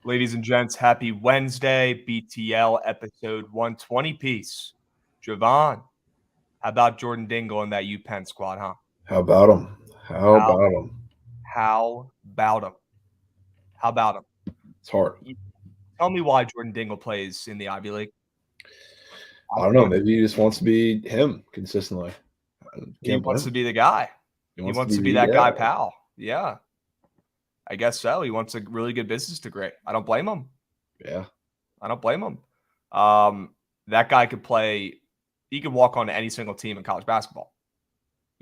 Ladies and gents, happy Wednesday, BTL episode 120 piece. Jovan, how about Jordan Dingle and that UPenn squad, huh? How about him? How about him? How about him? How about him? It's hard. Tell me why Jordan Dingle plays in the Ivy League. I don't know. Maybe he just wants to be him consistently. He wants to be the guy. He wants to be that guy, pal. Yeah. I guess so. He wants a really good business degree. I don't blame him. Yeah. I don't blame him. That guy could play. He could walk on any single team in college basketball.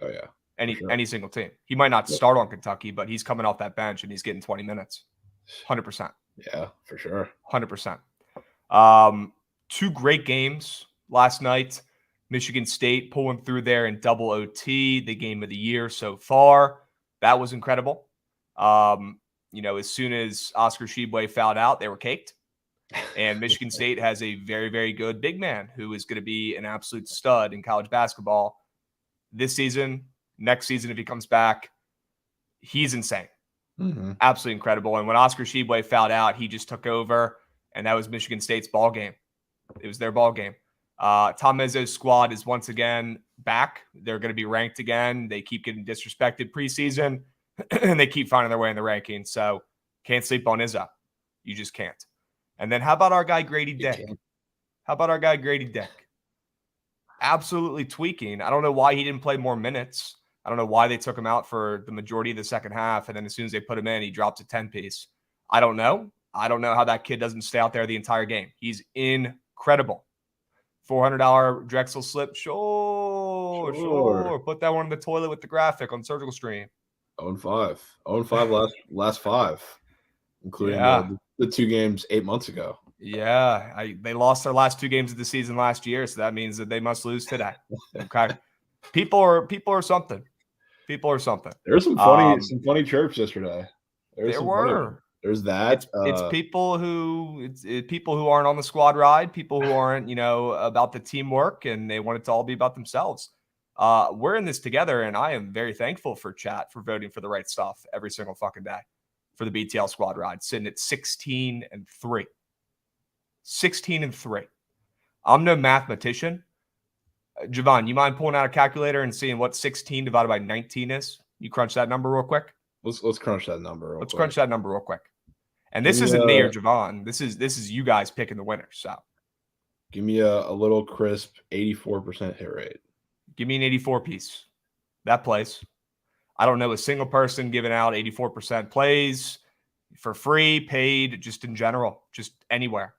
Oh, yeah. Any single team. He might not start on Kentucky, but he's coming off that bench and he's getting 20 minutes. 100%. Yeah, for sure. 100%. Two great games last night. Michigan State pulling through there in double OT, the game of the year so far. That was incredible. As soon as Oscar Tshiebwe fouled out, they were caked. And Michigan State has a very, very good big man who is going to be an absolute stud in college basketball this season, next season if he comes back. He's insane. Mm-hmm. Absolutely incredible. And when Oscar Tshiebwe fouled out, he just took over, and that was Michigan State's ball game. It was their ball game. Tom Izzo's squad is once again back. They're going to be ranked again. They keep getting disrespected preseason, and they keep finding their way in the rankings. So can't sleep on Izzo. You just can't. And then how about our guy Grady Dick? Absolutely tweaking. I don't know why he didn't play more minutes. I don't know why they took him out for the majority of the second half, and then as soon as they put him in, he drops a 10-piece. I don't know. I don't know how that kid doesn't stay out there the entire game. He's incredible. $400 Drexel slip. Sure. Put that one in the toilet with the graphic on Surgical Stream. 0-5. 0-5 last five, including the two games 8 months ago. Yeah, they lost their last 2 games of the season last year, so that means that they must lose today. Okay, people are something. People are something. There's some funny chirps yesterday. There were. There's that. It's people who aren't on the squad ride, people who aren't about the teamwork, and they want it to all be about themselves. We're in this together, and I am very thankful for chat for voting for the right stuff every single fucking day for the BTL squad ride, sitting at 16-3. 16-3. I'm no mathematician. Jovan, you mind pulling out a calculator and seeing what 16 divided by 19 is? You crunch that number real quick. Let's crunch that number. Crunch that number real quick. And this isn't me or Jovan. This is you guys picking the winner. So, give me a little crisp 84% hit rate. Give me an 84 piece. That plays. I don't know a single person giving out 84% plays for free, paid, just in general, just anywhere.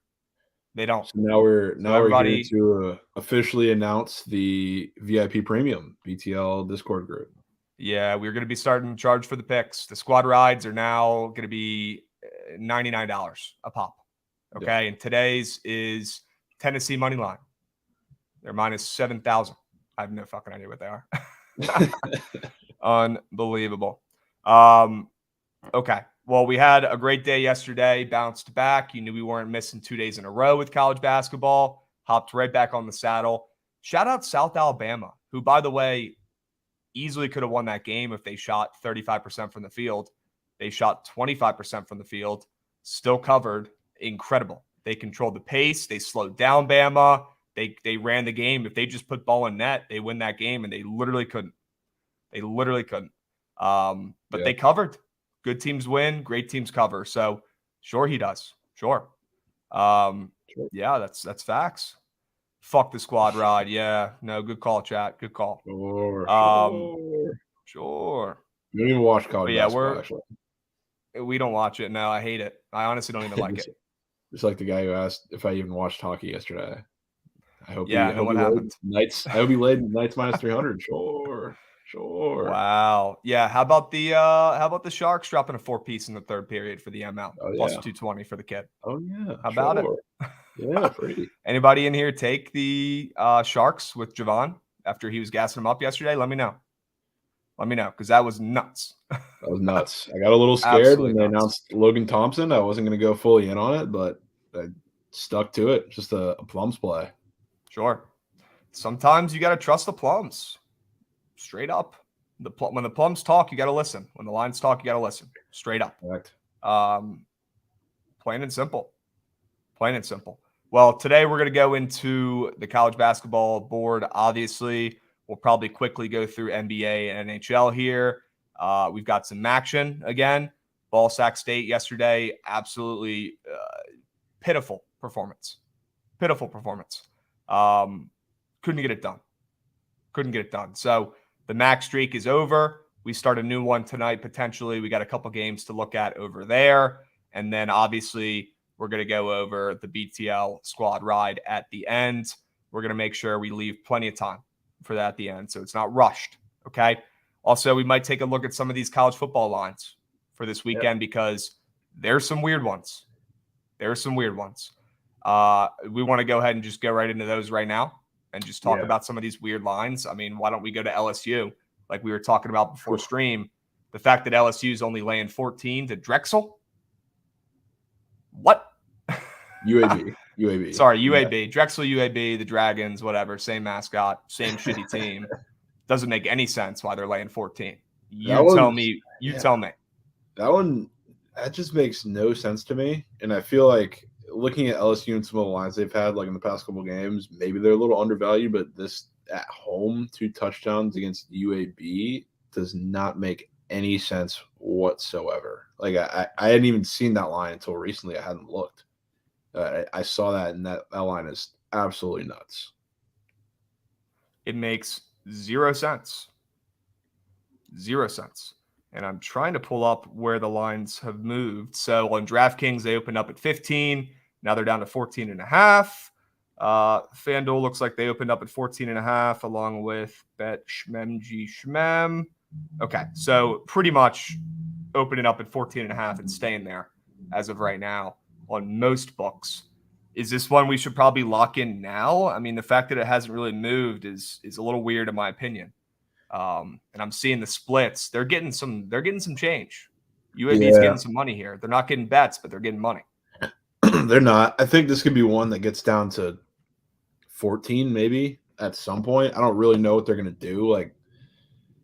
They don't. So now we're here to officially announce the VIP Premium BTL Discord group. Yeah, we're going to be starting to charge for the picks. The squad rides are now going to be $99 a pop. Okay, and today's is Tennessee money line. They're minus 7,000. I have no fucking idea what they are. Unbelievable. Okay. Well, we had a great day yesterday, bounced back. You knew we weren't missing 2 days in a row with college basketball. Hopped right back on the saddle. Shout out South Alabama, who, by the way, easily could have won that game if they shot 35% from the field. They shot 25% from the field, still covered incredible. They controlled the pace. They slowed down Bama. They ran the game. If they just put ball in net, they win that game, and they literally couldn't. They literally couldn't. But they covered. Good teams win. Great teams cover. So sure he does. Sure. Yeah, that's facts. Fuck the squad ride. Yeah. No, good call, chat. Good call. Sure. You don't even watch college basketball, actually. We don't watch it. No, I hate it. I honestly don't even like it. Just like the guy who asked if I even watched hockey yesterday. I hope what happened? Knights. I hope he laid Knights minus 300. Sure. Wow. Yeah. How about the Sharks dropping a 4-piece in the third period for the ML? Plus 220 for the kid. Oh yeah. How about it? Yeah, pretty. Anybody in here take the Sharks with Jovan after he was gassing them up yesterday? Let me know. Because that was nuts. That was nuts. I got a little scared when they announced Logan Thompson. I wasn't going to go fully in on it, but I stuck to it. Just a plums play. Sure. Sometimes you got to trust the plums. Straight up. When the plums talk, you got to listen. When the lines talk, you got to listen. Straight up. Correct. Plain and simple. Well, today we're going to go into the college basketball board. Obviously, we'll probably quickly go through NBA and NHL here. We've got some action again. Ball Sac State yesterday, absolutely pitiful performance. Couldn't get it done. So the MAC streak is over. We start a new one tonight, potentially. We got a couple games to look at over there. And then obviously we're going to go over the BTL squad ride at the end. We're going to make sure we leave plenty of time for that at the end, so it's not rushed. Okay. Also, we might take a look at some of these college football lines for this weekend because there's some weird ones. We want to go ahead and just go right into those right now and just talk about some of these weird lines. I mean, why don't we go to LSU like we were talking about before stream? The fact that LSU is only laying 14 to Drexel. What? UAB. Sorry, UAB. Yeah. Drexel, UAB, the Dragons, whatever. Same mascot, same shitty team. Doesn't make any sense why they're laying 14. Tell me. That just makes no sense to me. And I feel like looking at LSU and some of the lines they've had, like in the past couple games, maybe they're a little undervalued, but this at home, 2 touchdowns against UAB does not make any sense whatsoever. Like I hadn't even seen that line until recently. I hadn't looked. I saw that, and that line is absolutely nuts. It makes 0 sense. And I'm trying to pull up where the lines have moved. So on DraftKings, they opened up at 15. Now they're down to 14.5. FanDuel looks like they opened up at 14.5 along with Bet Shmemji Shmem. Okay, so pretty much opening up at 14.5 and staying there as of right now on most books. Is this one we should probably lock in now? I mean, the fact that it hasn't really moved is a little weird in my opinion. And I'm seeing the splits. They're getting some change. UAB's getting some money here. They're not getting bets, but they're getting money. They're not. I think this could be one that gets down to 14 maybe at some point. I don't really know what they're going to do. Like,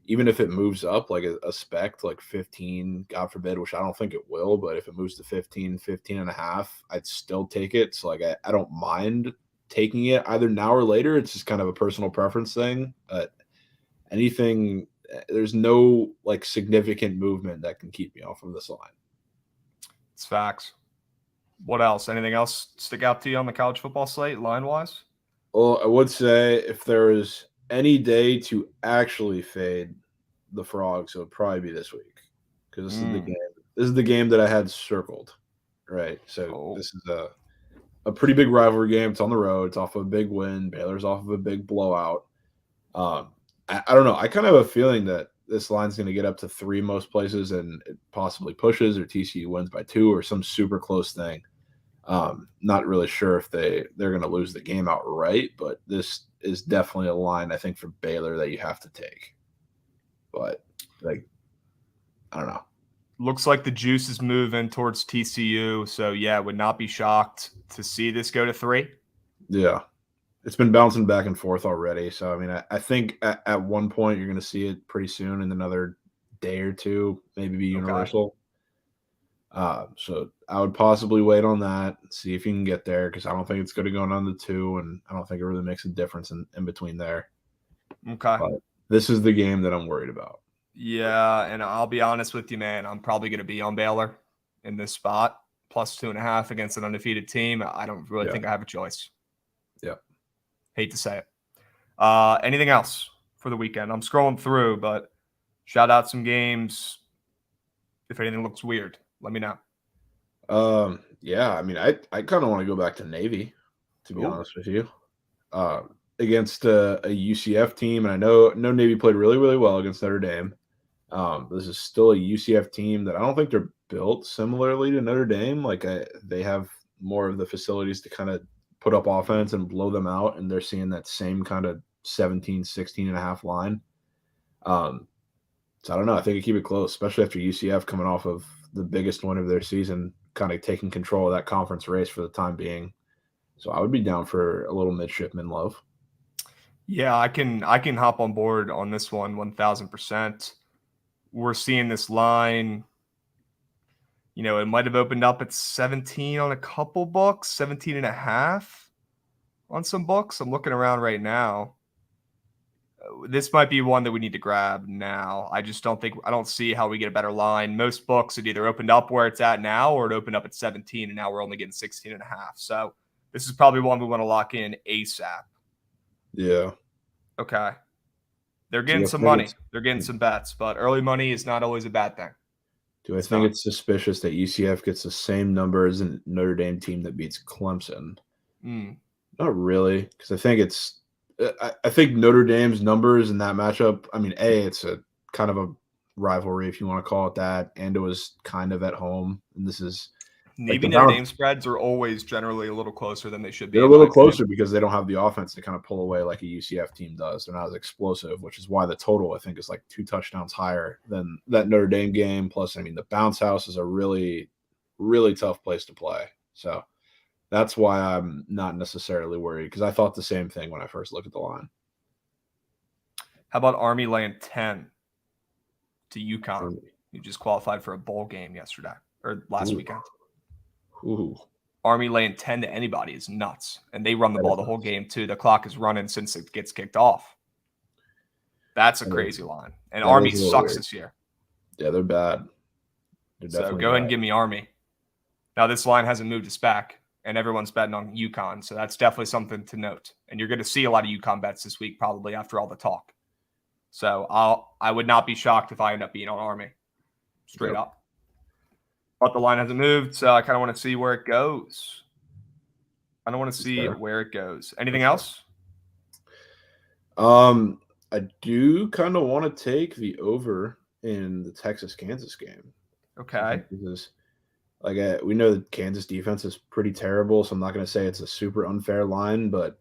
even if it moves up like a spec like 15, God forbid, which I don't think it will, but if it moves to 15 and a half, I'd still take it. So like I don't mind taking it either now or later. It's just kind of a personal preference thing. Anything, there's no like significant movement that can keep me off of this line. It's facts. What else? Anything else stick out to you on the college football slate line-wise? Well, I would say if there is any day to actually fade the Frogs, it would probably be this week because this is the game. This is the game that I had circled, right? So this is a pretty big rivalry game. It's on the road. It's off of a big win. Baylor's off of a big blowout. I don't know. I kind of have a feeling that this line's going to get up to 3 most places and it possibly pushes, or TCU wins by 2 or some super close thing. Not really sure if they're going to lose the game outright, but this is definitely a line I think for Baylor that you have to take. But like, I don't know. Looks like the juice is moving towards TCU. So yeah, would not be shocked to see this go to 3. Yeah. It's been bouncing back and forth already. So, I mean, I think at one point you're going to see it pretty soon in another day or two, maybe be universal. So I would possibly wait on that, see if you can get there, because I don't think it's going to go down to 2, and I don't think it really makes a difference in between there. Okay. But this is the game that I'm worried about. Yeah, and I'll be honest with you, man. I'm probably going to be on Baylor in this spot, plus 2.5 against an undefeated team. I don't really think I have a choice. Yeah. Hate to say it. Anything else for the weekend? I'm scrolling through, but shout out some games. If anything looks weird, let me know. Yeah, I mean, I kind of want to go back to Navy, to be Ooh. honest with you. Against a UCF team, and I know Navy played really, really well against Notre Dame. This is still a UCF team that I don't think they're built similarly to Notre Dame. Like they have more of the facilities to kind of put up offense and blow them out, and they're seeing that same kind of 17, 16 and a half line. So I don't know. I think I keep it close, especially after UCF coming off of the biggest win of their season, kind of taking control of that conference race for the time being. So I would be down for a little midshipman love. Yeah, I can hop on board on this one 1000%. We're seeing this line, it might have opened up at 17 on a couple books, 17 and a half on some books. I'm looking around right now. This might be one that we need to grab now. I don't see how we get a better line. Most books it either opened up where it's at now or it opened up at 17 and now we're only getting 16 and a half. So this is probably one we want to lock in ASAP. Yeah. Okay. They're getting some money. They're getting some bets, but early money is not always a bad thing. Do I think it's suspicious that UCF gets the same number as a Notre Dame team that beats Clemson? Not really, because I think I think Notre Dame's numbers in that matchup. I mean, it's a kind of a rivalry, if you want to call it that, and it was kind of at home. And this is Navy Notre Dame spreads are always generally a little closer than they should be. They're a little closer because they don't have the offense to kind of pull away like a UCF team does. They're not as explosive, which is why the total, I think, is like 2 touchdowns higher than that Notre Dame game. Plus, I mean, the bounce house is a really, really tough place to play. So that's why I'm not necessarily worried, because I thought the same thing when I first looked at the line. How about Army laying 10 to UConn? You just qualified for a bowl game yesterday or last weekend. Ooh. Army laying 10 to anybody is nuts. And they run the ball the whole game, too. The clock is running since it gets kicked off. That's a crazy line. And Army sucks this year. Yeah, they're bad. So go ahead and give me Army. Now, this line hasn't moved us back, and everyone's betting on UConn. So that's definitely something to note. And you're going to see a lot of UConn bets this week, probably after all the talk. So I would not be shocked if I end up being on Army. Straight up. But the line hasn't moved, so I kind of want to see where it goes. I don't want to see where it goes. Anything else? I do kind of want to take the over in the Texas-Kansas game. Okay. Because, we know the Kansas defense is pretty terrible, so I'm not going to say it's a super unfair line, but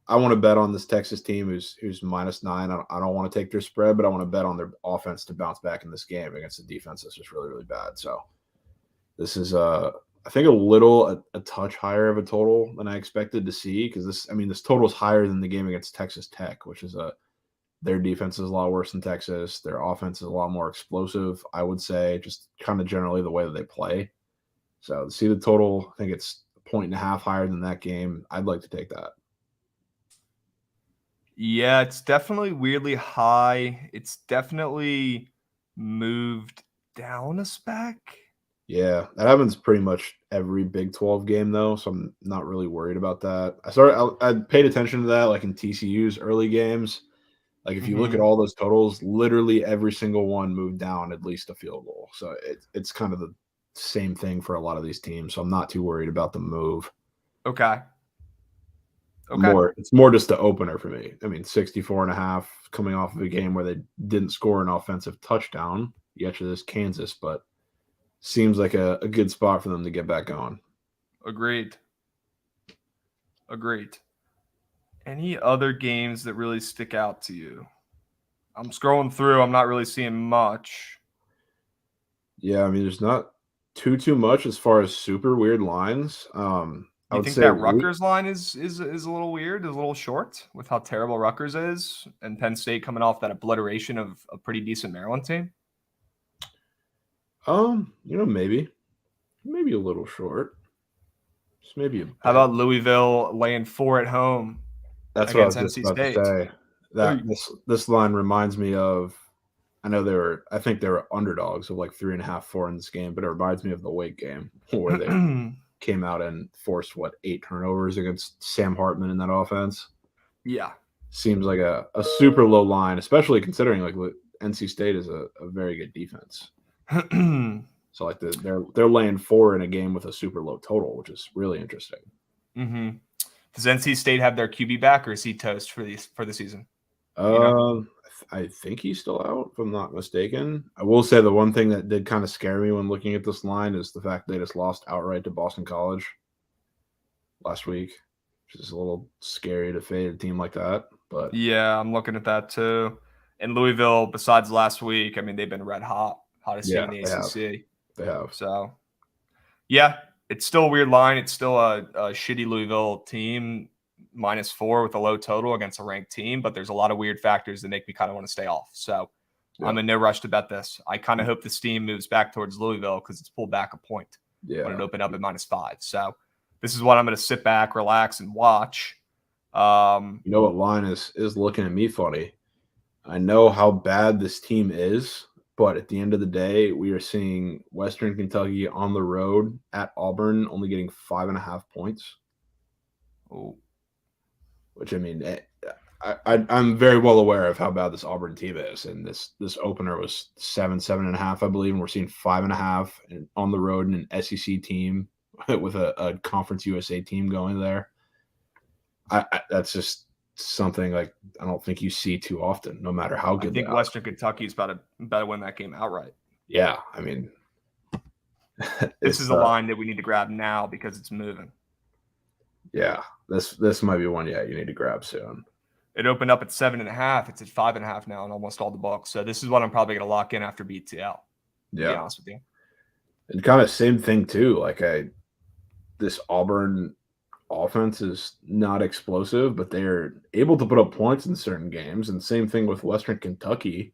I want to bet on this Texas team who's -9. I don't want to take their spread, but I want to bet on their offense to bounce back in this game against a defense that's just really, really bad. So this is, I think, a touch higher of a total than I expected to see, because this total is higher than the game against Texas Tech, which is their defense is a lot worse than Texas. Their offense is a lot more explosive, I would say, just kind of generally the way that they play. So to see the total, I think it's 1.5 higher than that game. I'd like to take that. Yeah, it's definitely weirdly high. It's definitely moved down a spec. Yeah, that happens pretty much every Big 12 game, though, so I'm not really worried about that. I paid attention to that, like in TCU's early games. Like if you look at all those totals, literally every single one moved down at least a field goal. So it's kind of the same thing for a lot of these teams. So I'm not too worried about the move. Okay. It's more just the opener for me. I mean, 64.5 coming off of a game where they didn't score an offensive touchdown. Yet this Kansas, but seems like a good spot for them to get back going. Agreed. Any other games that really stick out to you? I'm scrolling through. I'm not really seeing much. Yeah, I mean, there's not too much as far as super weird lines. You think that Rutgers line is a little weird, is a little short with how terrible Rutgers is, and Penn State coming off that obliteration of a pretty decent Maryland team? Maybe. maybe a little short. Just maybe a How bit. about Louisville laying 4 at home That's what I was against just NC about to State? say. That Hey. this line reminds me of. I think they were underdogs of like 3.5, 4 in this game, but it reminds me of the Wake game where they came out and forced 8 turnovers against Sam Hartman in that offense. Yeah. Seems like a super low line, especially considering like NC State is a very good defense. So like they're laying 4 in a game with a super low total, which is really interesting. Mm-hmm. Does NC State have their QB back, or is he toast for the season? I think he's still out, if I'm not mistaken. I will say the one thing that did kind of scare me when looking at this line is the fact they just lost outright to Boston College last week, which is a little scary to fade a team like that. But Yeah, I'm looking at that too. And Louisville, besides last week, I mean, they've been red hot, hottest team yeah, in the they have. ACC. They have. So, yeah, it's still a weird line. It's still a shitty Louisville team, -4 with a low total against a ranked team. But there's a lot of weird factors that make me kind of want to stay off. So, Yeah. I'm in no rush to bet this. I kind of hope the steam moves back towards Louisville because it's pulled back a point when it opened up at -5. So, this is what I'm going to sit back, relax, and watch. You know what line is looking at me funny? I know how bad this team is, but at the end of the day, we are seeing Western Kentucky on the road at Auburn only getting 5.5 points. Oh. Which I mean, I'm very well aware of how bad this Auburn team is, and this opener was 7.5, I believe, and we're seeing 5.5 on the road in an SEC team with a Conference USA team going there. That's just something like I don't think you see too often, no matter how good. I think Western Kentucky is about to win that game outright. Yeah, I mean, this is a line that we need to grab now because it's moving. Yeah, this might be one. Yeah, you need to grab soon. It opened up at 7.5. It's at 5.5 now in almost all the books. So this is what I'm probably going to lock in after BTL. To be honest with you. And kind of same thing too. Like this Auburn offense is not explosive, but they're able to put up points in certain games. And same thing with Western Kentucky.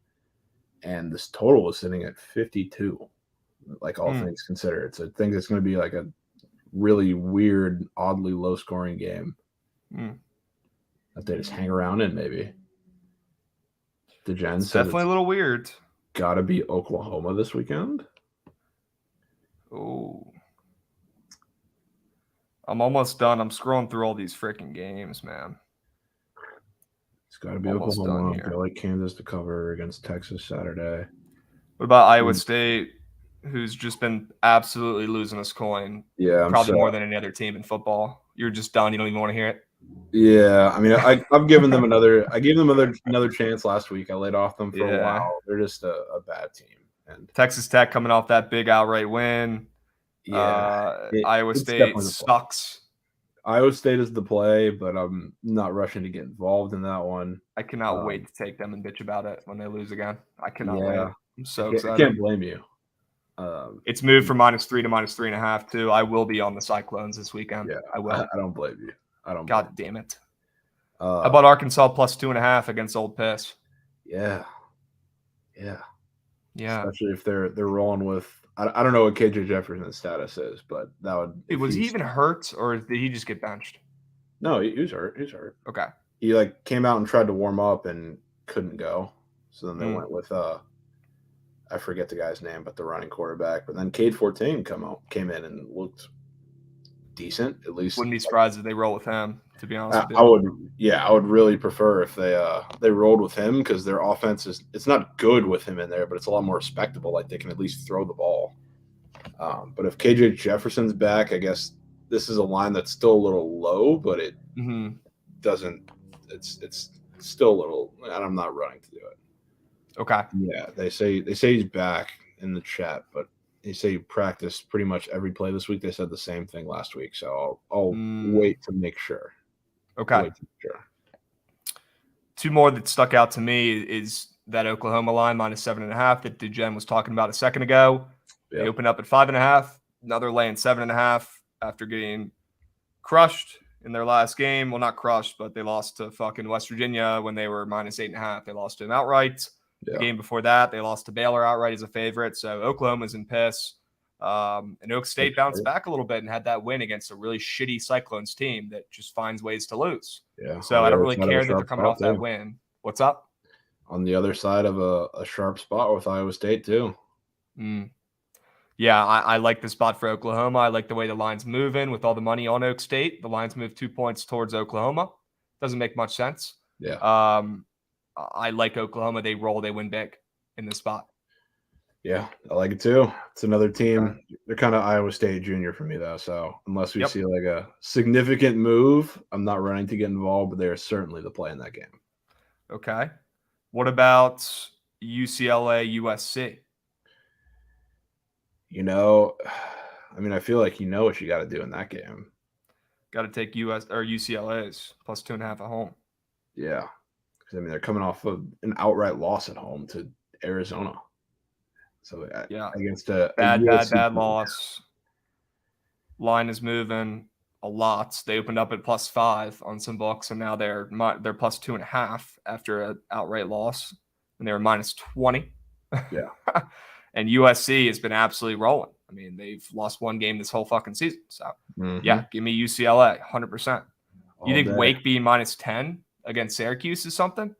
And this total is sitting at 52, like all things considered. So I think it's going to be like a really weird, oddly low scoring game that they just hang around in, maybe. It's definitely a little weird. Gotta be Oklahoma this weekend. Oh. I'm almost done. I'm scrolling through all these freaking games, man. It's got to be Oklahoma. I like Kansas to cover against Texas Saturday. What about Iowa State, who's just been absolutely losing this coin? Yeah, probably more than any other team in football. You're just done. You don't even want to hear it. Yeah, I mean, I've given them another. I gave them another chance last week. I laid off them for a while. They're just a bad team. And Texas Tech coming off that big outright win. Yeah, Iowa State sucks. Iowa State is the play, but I'm not rushing to get involved in that one. I cannot wait to take them and bitch about it when they lose again. I cannot wait. I'm so excited. I can't blame you. It's moved from -3 to -3.5 too. I will be on the Cyclones this weekend. Yeah, I will. I don't blame you. I don't. God damn it! How about Arkansas +2.5 against Old Piss? Yeah. Yeah. Especially if they're rolling with. I don't know what KJ Jefferson's status is, but that would. Was he even hurt, or did he just get benched? No, he was hurt. He's hurt. Okay. He came out and tried to warm up and couldn't go. So then they went with I forget the guy's name, but the running quarterback. But then Cade 14 came in and looked decent, at least. Wouldn't be surprised if they roll with him, to be honest with you. I would really prefer if they rolled with him because their offense it's not good with him in there, but it's a lot more respectable. Like they can at least throw the ball. But if KJ Jefferson's back, I guess this is a line that's still a little low, but it doesn't. It's still a little. And I'm not running to do it. Okay. Yeah, they say he's back in the chat, but they say he practiced pretty much every play this week. They said the same thing last week, so I'll wait to make sure. Okay. Two more that stuck out to me is that Oklahoma line -7.5 that DeGen was talking about a second ago. Yep. They opened up at 5.5. Now they're laying 7.5 after getting crushed in their last game. Well, not crushed, but they lost to fucking West Virginia when they were -8.5. They lost to them outright. Yeah. The game before that, they lost to Baylor outright as a favorite. So Oklahoma's in piss. And Oak State bounced back a little bit and had that win against a really shitty Cyclones team that just finds ways to lose. Yeah. So I don't really care that they're coming off that win. What's up? On the other side of a sharp spot with Iowa State too. Yeah, I like the spot for Oklahoma. I like the way the line's moving with all the money on Oak State. The line's moved 2 points towards Oklahoma. Doesn't make much sense. Yeah. I like Oklahoma. They roll. They win big in this spot. Yeah, I like it too. It's another team. Okay. They're kind of Iowa State junior for me though. So unless we see like a significant move, I'm not running to get involved, but they're certainly the play in that game. Okay. What about UCLA USC? I mean, I feel like you know what you got to do in that game. Got to take UCLA's plus 2.5 at home. Yeah, because I mean they're coming off of an outright loss at home to Arizona. So yeah, against a bad loss. Line is moving a lot. They opened up at plus 5 on some books, and now they're plus 2.5 after an outright loss, and they were minus 20. Yeah. And USC has been absolutely rolling. I mean, they've lost one game this whole fucking season. So, yeah, give me UCLA 100%. You think Wake being minus 10 against Syracuse is something?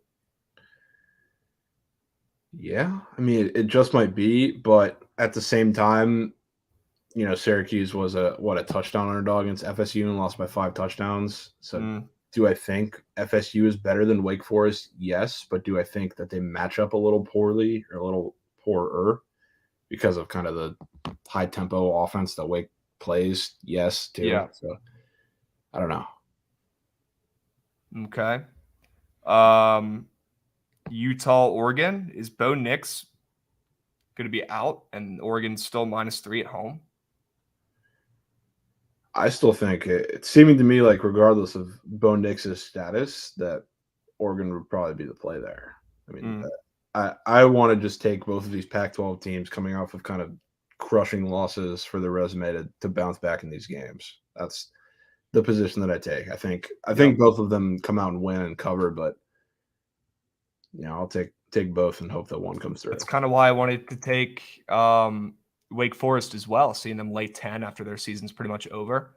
Yeah. I mean, it just might be. But at the same time, Syracuse was a touchdown underdog against FSU and lost by 5 touchdowns. So do I think FSU is better than Wake Forest? Yes. But do I think that they match up a little poorly or a little poorer? Because of kind of the high tempo offense that Wake plays, yes, too. Yeah. So I don't know. Okay. Utah, Oregon. Is Bo Nix going to be out and Oregon's still minus 3 at home? I still think it's seeming to me like regardless of Bo Nix's status, that Oregon would probably be the play there. I mean, I want to just take both of these Pac-12 teams coming off of kind of crushing losses for their resume to bounce back in these games. That's the position that I take. I think both of them come out and win and cover, but I'll take both and hope that one comes through. That's kind of why I wanted to take Wake Forest as well, seeing them lay 10 after their season's pretty much over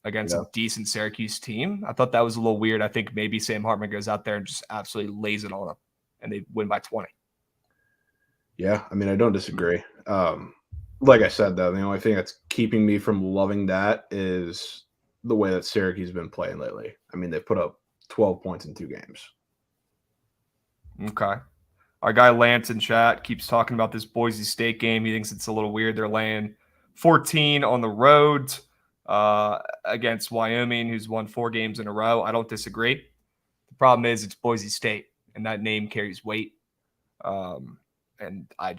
against a decent Syracuse team. I thought that was a little weird. I think maybe Sam Hartman goes out there and just absolutely lays it on them, and they win by 20. Yeah, I mean, I don't disagree. Like I said, though, the only thing that's keeping me from loving that is the way that Syracuse has been playing lately. I mean, they've put up 12 points in 2 games. Okay. Our guy Lance in chat keeps talking about this Boise State game. He thinks it's a little weird. They're laying 14 on the road against Wyoming, who's won 4 games in a row. I don't disagree. The problem is it's Boise State, and that name carries weight. And I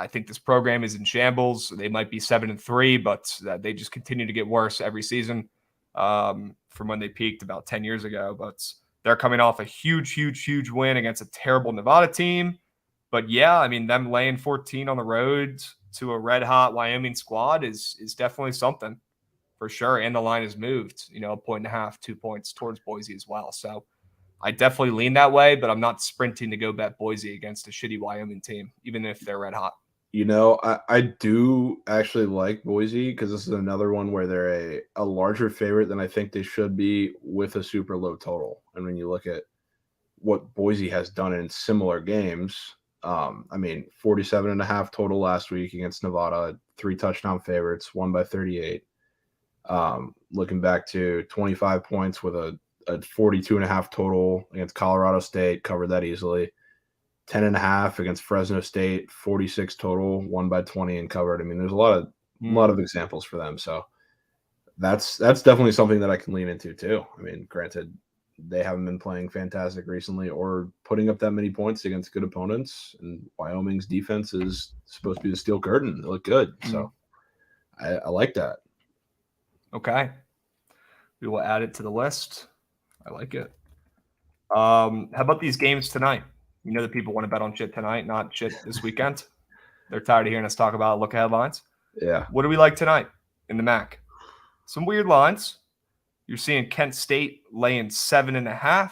think this program is in shambles. They might be 7-3, but they just continue to get worse every season from when they peaked about 10 years ago. But they're coming off a huge win against a terrible Nevada team. But yeah, I mean, them laying 14 on the road to a red hot Wyoming squad is definitely something for sure. And the line has moved, 1.5, 2 points towards Boise as well. So I definitely lean that way, but I'm not sprinting to go bet Boise against a shitty Wyoming team, even if they're red hot. I do actually like Boise because this is another one where they're a larger favorite than I think they should be with a super low total. And when you look at what Boise has done in similar games, 47.5 total last week against Nevada, 3 touchdown favorites, won by 38. Looking back to 25 points with a 42.5 total against Colorado State, covered that easily. 10.5 against Fresno State, 46 total, won by 20 and covered. I mean, there's a lot of examples for them. So that's definitely something that I can lean into too. I mean, granted, they haven't been playing fantastic recently or putting up that many points against good opponents. And Wyoming's defense is supposed to be the steel curtain. They look good. So I like that. Okay. We will add it to the list. I like it. How about these games tonight? You know that people want to bet on shit tonight, not shit this weekend. They're tired of hearing us talk about look ahead lines. Yeah. What do we like tonight in the MAC? Some weird lines. You're seeing Kent State laying 7.5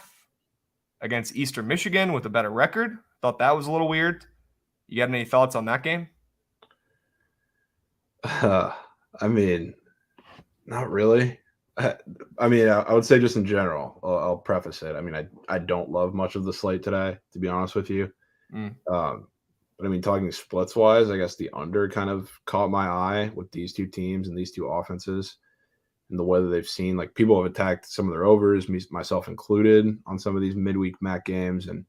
against Eastern Michigan with a better record. Thought that was a little weird. You got any thoughts on that game? I mean, not really. I mean, I would say just in general. I'll preface it. I mean, I don't love much of the slate today, to be honest with you. Mm. But I mean, talking splits wise, I guess the under kind of caught my eye with these two teams and these two offenses and the way that they've seen. Like people have attacked some of their overs, myself included, on some of these midweek MAC games, and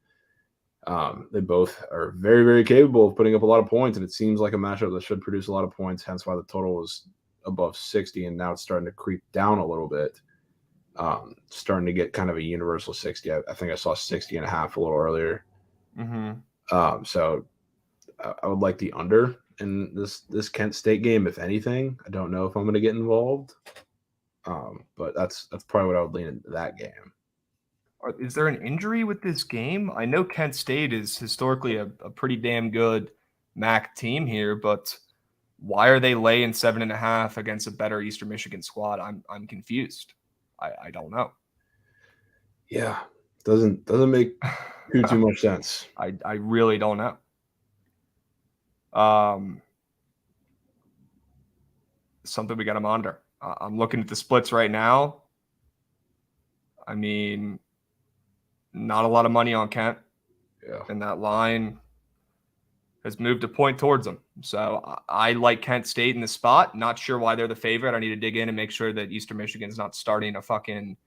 they both are very, very capable of putting up a lot of points. And it seems like a matchup that should produce a lot of points. Hence why the total was above 60, and now it's starting to creep down a little bit. Starting to get kind of a universal 60. I think I saw 60 and a half a little earlier. Mm-hmm. So I would like the under in this Kent State game, if anything. I don't know if I'm going to get involved, but that's probably what I would lean into that game. Is there an injury with this game? I know Kent State is historically a pretty damn good MAC team here, but why are they laying 7.5 against a better Eastern Michigan squad? I'm confused. I don't know. Yeah, doesn't make too much sense. I really don't know. Something we got to monitor. I'm looking at the splits right now. I mean, not a lot of money on Kent. Yeah. And that line has moved a point towards them. So I like Kent State in the spot. Not sure why they're the favorite. I need to dig in and make sure that Eastern Michigan's not starting a fucking,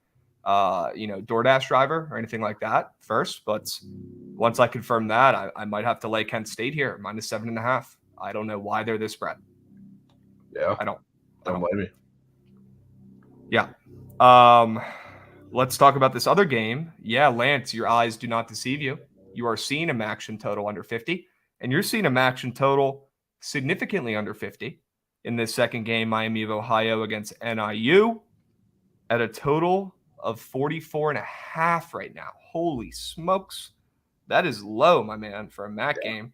DoorDash driver or anything like that first. But once I confirm that, I might have to lay Kent State here, minus 7.5. I don't know why they're this spread. Yeah. I don't blame me. Yeah. Let's talk about this other game. Yeah, Lance, your eyes do not deceive you. You are seeing a action total under 50, and you're seeing a action total significantly under 50 in this second game, Miami of Ohio against NIU, at a total of 44.5 right now. Holy smokes. That is low, my man, for a MAC game.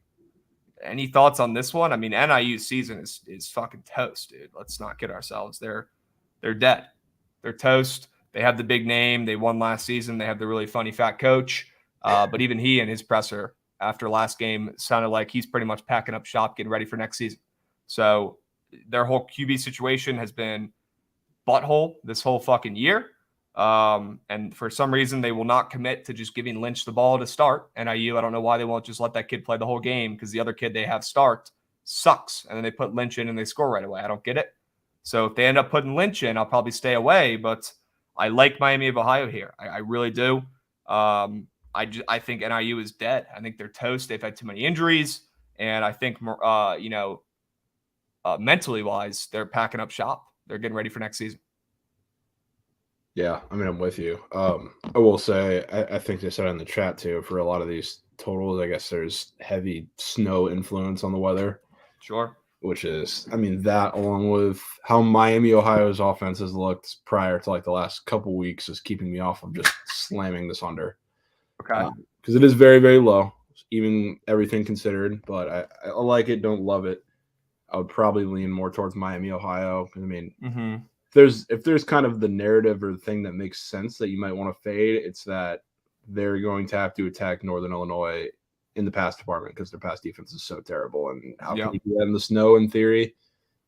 Any thoughts on this one? I mean, NIU's season is fucking toast, dude. Let's not kid ourselves. They're dead. They're toast. They have the big name. They won last season. They have the really funny fat coach. But even he and his presser after last game sounded like he's pretty much packing up shop, getting ready for next season. So their whole QB situation has been butthole this whole fucking year. And for some reason, they will not commit to just giving Lynch the ball to start. NIU, I don't know why they won't just let that kid play the whole game, because the other kid they have start sucks. And then they put Lynch in and they score right away. I don't get it. So if they end up putting Lynch in, I'll probably stay away. But I like Miami of Ohio here. I really do. I think NIU is dead. I think they're toast. They've had too many injuries. And I think, mentally wise, they're packing up shop. They're getting ready for next season. Yeah, I mean, I'm with you. I will say, I think they said in the chat too, for a lot of these totals, I guess there's heavy snow influence on the weather. Sure. Which is, I mean, that along with how Miami, Ohio's offense has looked prior to like the last couple weeks is keeping me off of just slamming this under. Okay. Because it is very, very low, even everything considered. But I like it, don't love it. I would probably lean more towards Miami, Ohio. I mean, if there's kind of the narrative or the thing that makes sense that you might want to fade, it's that they're going to have to attack Northern Illinois in the pass department because their pass defense is so terrible. And how can you do that in the snow? In theory,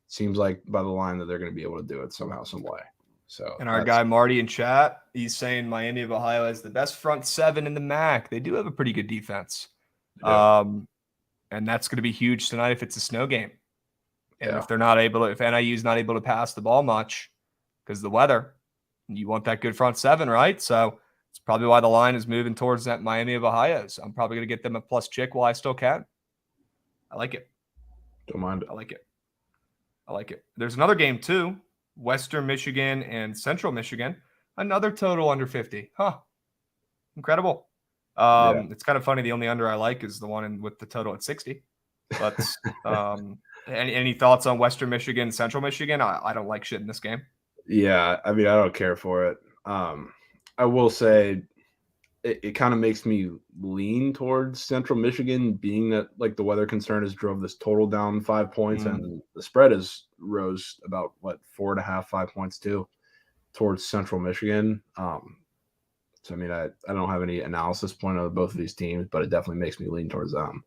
seems like by the line that they're going to be able to do it somehow, some way. So, and our guy Marty in chat, he's saying Miami of Ohio has the best front seven in the MAC. They do have a pretty good defense, and that's going to be huge tonight if it's a snow game. And if they're not able to, if NIU is not able to pass the ball much because of the weather, you want that good front seven, right? So it's probably why the line is moving towards that Miami of Ohio. So I'm probably going to get them a plus chick while I still can. I like it. Don't mind it. I like it. There's another game too. Western Michigan and Central Michigan. Another total under 50. Huh. Incredible. It's kind of funny. The only under I like is the one with the total at 60. But any thoughts on Western Michigan, Central Michigan? I don't like shit in this game. Yeah, I mean, I don't care for it. I will say it kind of makes me lean towards Central Michigan, being that like the weather concern has drove this total down 5 points, and the spread has rose about 4.5, 5 points too towards Central Michigan. So I mean, I don't have any analysis point on both of these teams, but it definitely makes me lean towards them.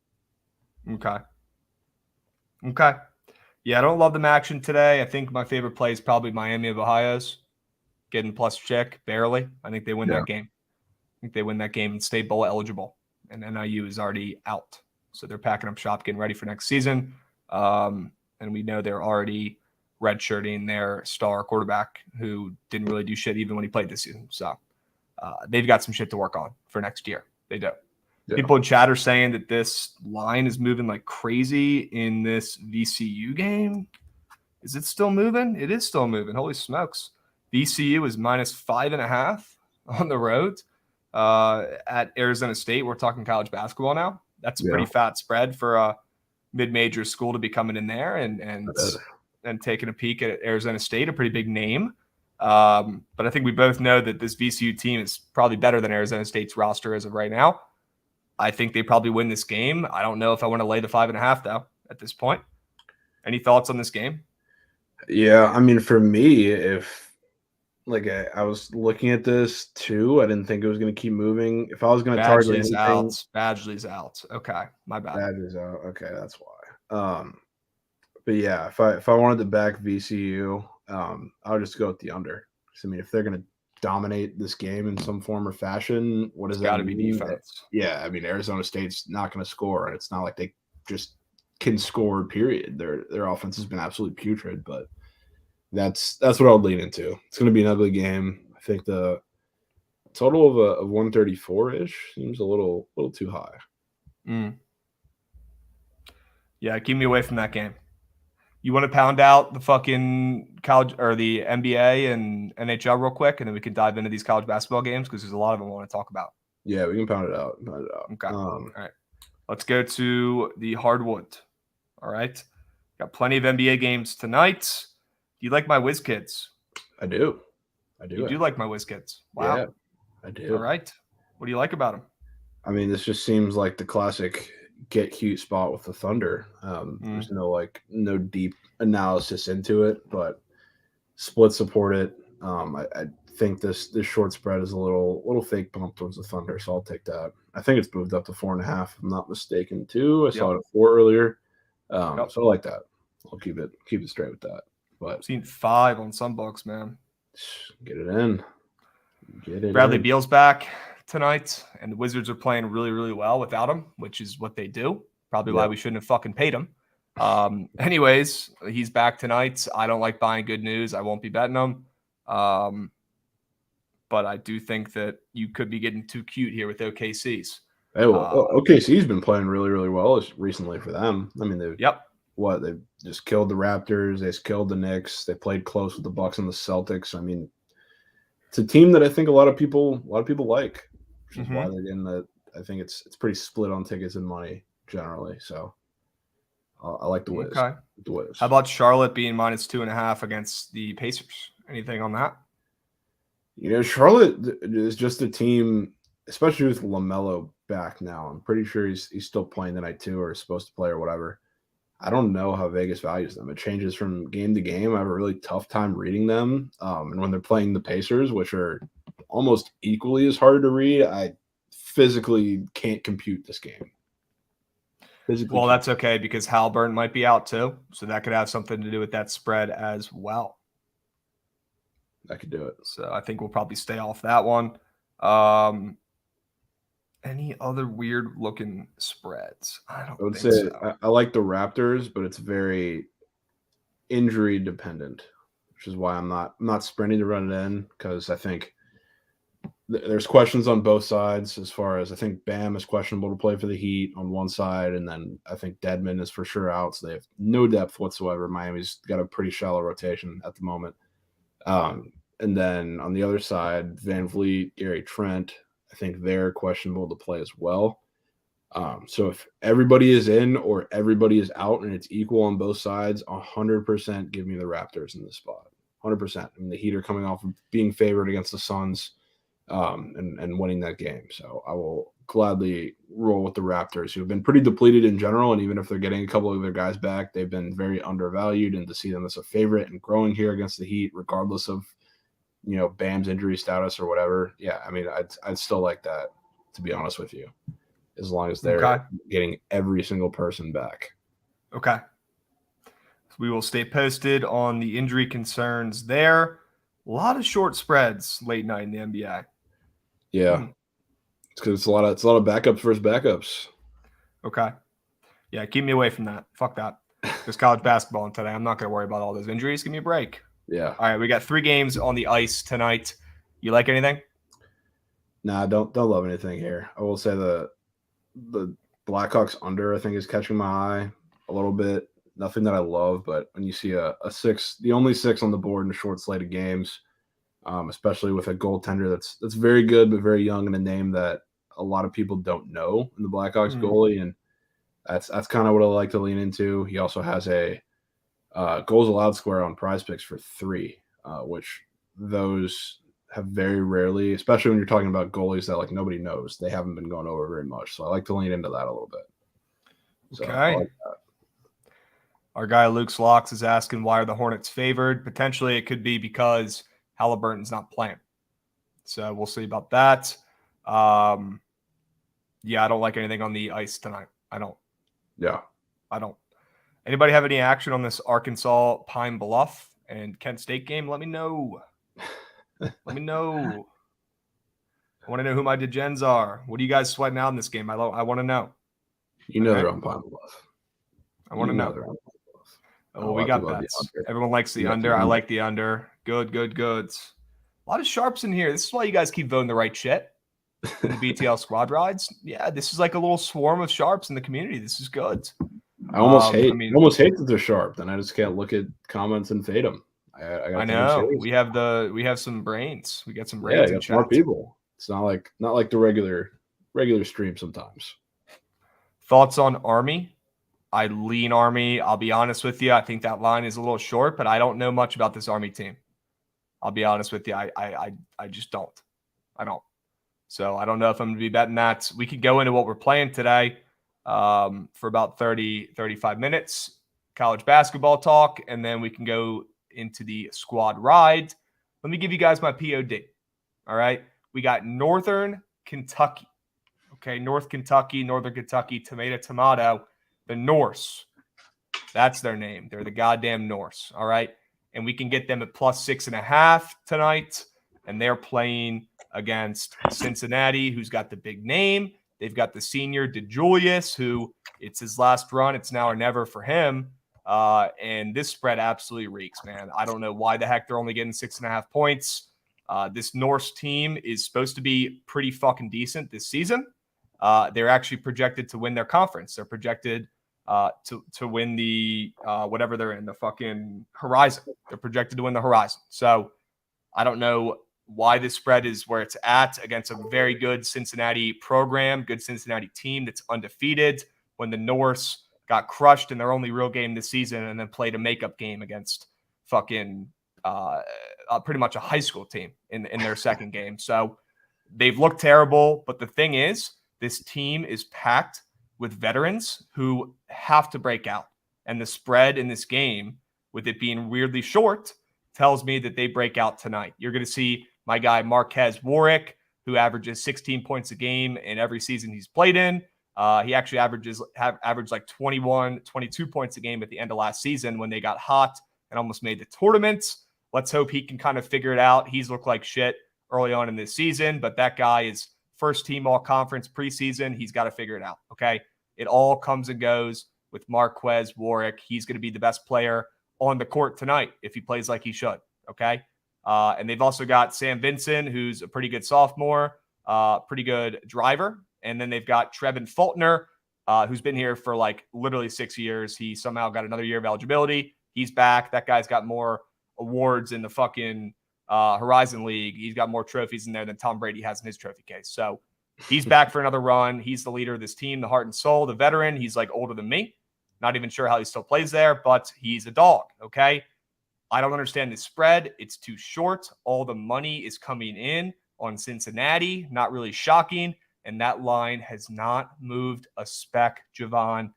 Okay. Yeah, I don't love the action today. I think my favorite play is probably Miami of Ohio's getting plus check barely. I think they win Yeah. that game. I think they win that game and stay bowl eligible. And NIU is already out. So they're packing up shop, getting ready for next season. And we know they're already redshirting their star quarterback who didn't really do shit even when he played this season. So they've got some shit to work on for next year. They do. Yeah. People in chat are saying that this line is moving like crazy in this VCU game. Is it still moving? It is still moving. Holy smokes. VCU is -5.5 on the road at Arizona State. We're talking college basketball now. That's a pretty fat spread for a mid-major school to be coming in there and taking a peek at Arizona State, a pretty big name. But I think we both know that this VCU team is probably better than Arizona State's roster as of right now. I think they probably win this game. I don't know if I want to lay the 5.5 though at this point. Any thoughts on this game? Yeah, I mean, for me, if like I was looking at this too, I didn't think it was going to keep moving. If I was going to target Badgley's anything, out. Badgley's out. Okay, my bad. Badger's out. Okay, that's why. But yeah, if I wanted to back VCU, I would just go with the under. I mean, if they're going to dominate this game in some form or fashion, what does that Got to mean? be defense. Yeah, I mean, Arizona State's not going to score, and it's not like they just can score. Period. Their offense has been absolutely putrid, but that's what I'll lean into. It's going to be an ugly game. I think the total of 134 ish seems a little too high. Yeah, keep me away from that game. You want to pound out the fucking college or the NBA and NHL real quick, and then we can dive into these college basketball games because there's a lot of them I want to talk about. Yeah, we can pound it out. Okay. All right. Let's go to the hardwood. All right. Got plenty of NBA games tonight. Do you like my Whiz Kids? I do. You do like my Whiz Kids. Wow. Yeah, I do. All right. What do you like about them? I mean, this just seems like the classic get cute spot with the Thunder. There's no deep analysis into it, but split support it. I think this short spread is a little fake bump towards the Thunder, so I'll take that. I think it's moved up to 4.5, if I'm not mistaken, too. I saw it at 4 earlier. So I like that. I'll keep it straight with that. But I've seen 5 on some books, man. Get it in. Bradley Beal's back tonight, and the Wizards are playing really, really well without him, which is what they do. Probably why we shouldn't have fucking paid him. Anyways, he's back tonight. I don't like buying good news. I won't be betting him. But I do think that you could be getting too cute here with OKC's. Hey, well, OKC's been playing really, really well recently for them. I mean, they've just killed the Raptors. They just killed the Knicks. They played close with the Bucks and the Celtics. I mean, it's a team that I think a lot of people like, which is why they're getting the. I think it's pretty split on tickets and money generally. So I like the Wiz. Okay. The Wiz. How about Charlotte being -2.5 against the Pacers? Anything on that? Charlotte is just a team, especially with LaMelo back now. I'm pretty sure he's still playing tonight too, or is supposed to play or whatever. I don't know how Vegas values them. It changes from game to game. I have a really tough time reading them. And when they're playing the Pacers, which are almost equally as hard to read, I physically can't compute this game. Well, that's okay because Halliburton might be out too. So that could have something to do with that spread as well. That could do it. So I think we'll probably stay off that one. Any other weird looking spreads? I would say so. I like the Raptors, but it's very injury dependent, which is why I'm not sprinting to run it in, because I think there's questions on both sides. As far as I think Bam is questionable to play for the Heat on one side, and then I think Dedmon is for sure out, so they have no depth whatsoever. Miami's got a pretty shallow rotation at the moment. And then on the other side, Van Vliet, Gary Trent, I think they're questionable to play as well. So if everybody is in or everybody is out and it's equal on both sides, 100% give me the Raptors in this spot. 100%. I mean, the Heat are coming off of being favored against the Suns and winning that game. So I will gladly roll with the Raptors, who have been pretty depleted in general. And even if they're getting a couple of their guys back, they've been very undervalued. And to see them as a favorite and growing here against the Heat, regardless of Bam's injury status or whatever. Yeah, I mean, I'd still like that, to be honest with you, as long as they're getting every single person back. Okay. We will stay posted on the injury concerns there. A lot of short spreads late night in the NBA. Yeah. It's because it's a lot of backups versus backups. Okay. Yeah, keep me away from that. Fuck that. There's college basketball in today. I'm not going to worry about all those injuries. Give me a break. Yeah. All right, we got 3 games on the ice tonight. You like anything? Nah, don't love anything here. I will say the Blackhawks under, I think, is catching my eye a little bit. Nothing that I love, but when you see a 6, the only 6 on the board in a short slate of games, especially with a goaltender that's very good but very young, and a name that a lot of people don't know in the Blackhawks goalie, and that's kind of what I like to lean into. He also has a goals allowed square on Prize Picks for 3, which those have very rarely, especially when you're talking about goalies that like nobody knows. They haven't been going over very much, so I like to lean into that a little bit. So Okay. I like that. Our guy Luke's Locks is asking, why are the Hornets favored? Potentially it could be because Halliburton's not playing. So we'll see about that. Yeah, I don't like anything on the ice tonight. I don't. Yeah. I don't. Anybody have any action on this Arkansas Pine Bluff and Kent State game? Let me know. Let me know. I want to know who my degens are. What are you guys sweating out in this game? I want to know. You know they're on Pine Bluff. I want to know. They're on Pine Bluff. Oh, we got bets. Everyone likes the under. I like the under. Good. A lot of sharps in here. This is why you guys keep voting the right shit in the BTL squad rides. Yeah, this is like a little swarm of sharps in the community. This is good. I almost hate that they're sharp. Then I just can't look at comments and fade them. I know. We have some brains. We got some brains. Yeah, smart people. It's not like the regular stream sometimes. Thoughts on Army? I lean Army. I'll be honest with you. I think that line is a little short, but I don't know much about this Army team. I'll be honest with you. I just don't. I don't. So I don't know if I'm going to be betting that. We could go into what we're playing today for about 35 minutes, college basketball talk, and then we can go into the squad ride. Let me give you guys my POD. All right. We got Northern Kentucky. Okay. Northern Kentucky, tomato. The Norse. That's their name. They're the goddamn Norse. All right. And we can get them at +6.5 tonight. And they're playing against Cincinnati, who's got the big name. They've got the senior DeJulius, who it's his last run. It's now or never for him. And this spread absolutely reeks, man. I don't know why the heck they're only getting 6.5 points. This Norse team is supposed to be pretty fucking decent this season. They're actually projected to win their conference. They're projected to win the whatever they're in, the fucking Horizon. They're projected to win the Horizon. So I don't know why this spread is where it's at against a very good Cincinnati program, good Cincinnati team that's undefeated, when the Norse got crushed in their only real game this season and then played a makeup game against fucking pretty much a high school team in their second game. So they've looked terrible. But the thing is, this team is packed with veterans who have to break out. And the spread in this game, with it being weirdly short, tells me that they break out tonight. You're going to see my guy Marquez Warwick, who averages 16 points a game in every season he's played in. He actually averaged like 21, 22 points a game at the end of last season when they got hot and almost made the tournaments. Let's hope he can kind of figure it out. He's looked like shit early on in this season, but that guy is first team all conference preseason. He's got to figure it out. Okay. It all comes and goes with Marquez Warwick. He's going to be the best player on the court tonight if he plays like he should. Okay. And they've also got Sam Vincent, who's a pretty good sophomore, pretty good driver. And then they've got Trevin Fultner, who's been here for like literally 6 years. He somehow got another year of eligibility. He's back. That guy's got more awards in the fucking Horizon League. He's got more trophies in there than Tom Brady has in his trophy case. So he's back for another run. He's the leader of this team, the heart and soul, the veteran. He's like older than me. Not even sure how he still plays there, but he's a dog. Okay. I don't understand the spread. It's too short. All the money is coming in on Cincinnati. Not really shocking. And that line has not moved a speck, Jovan.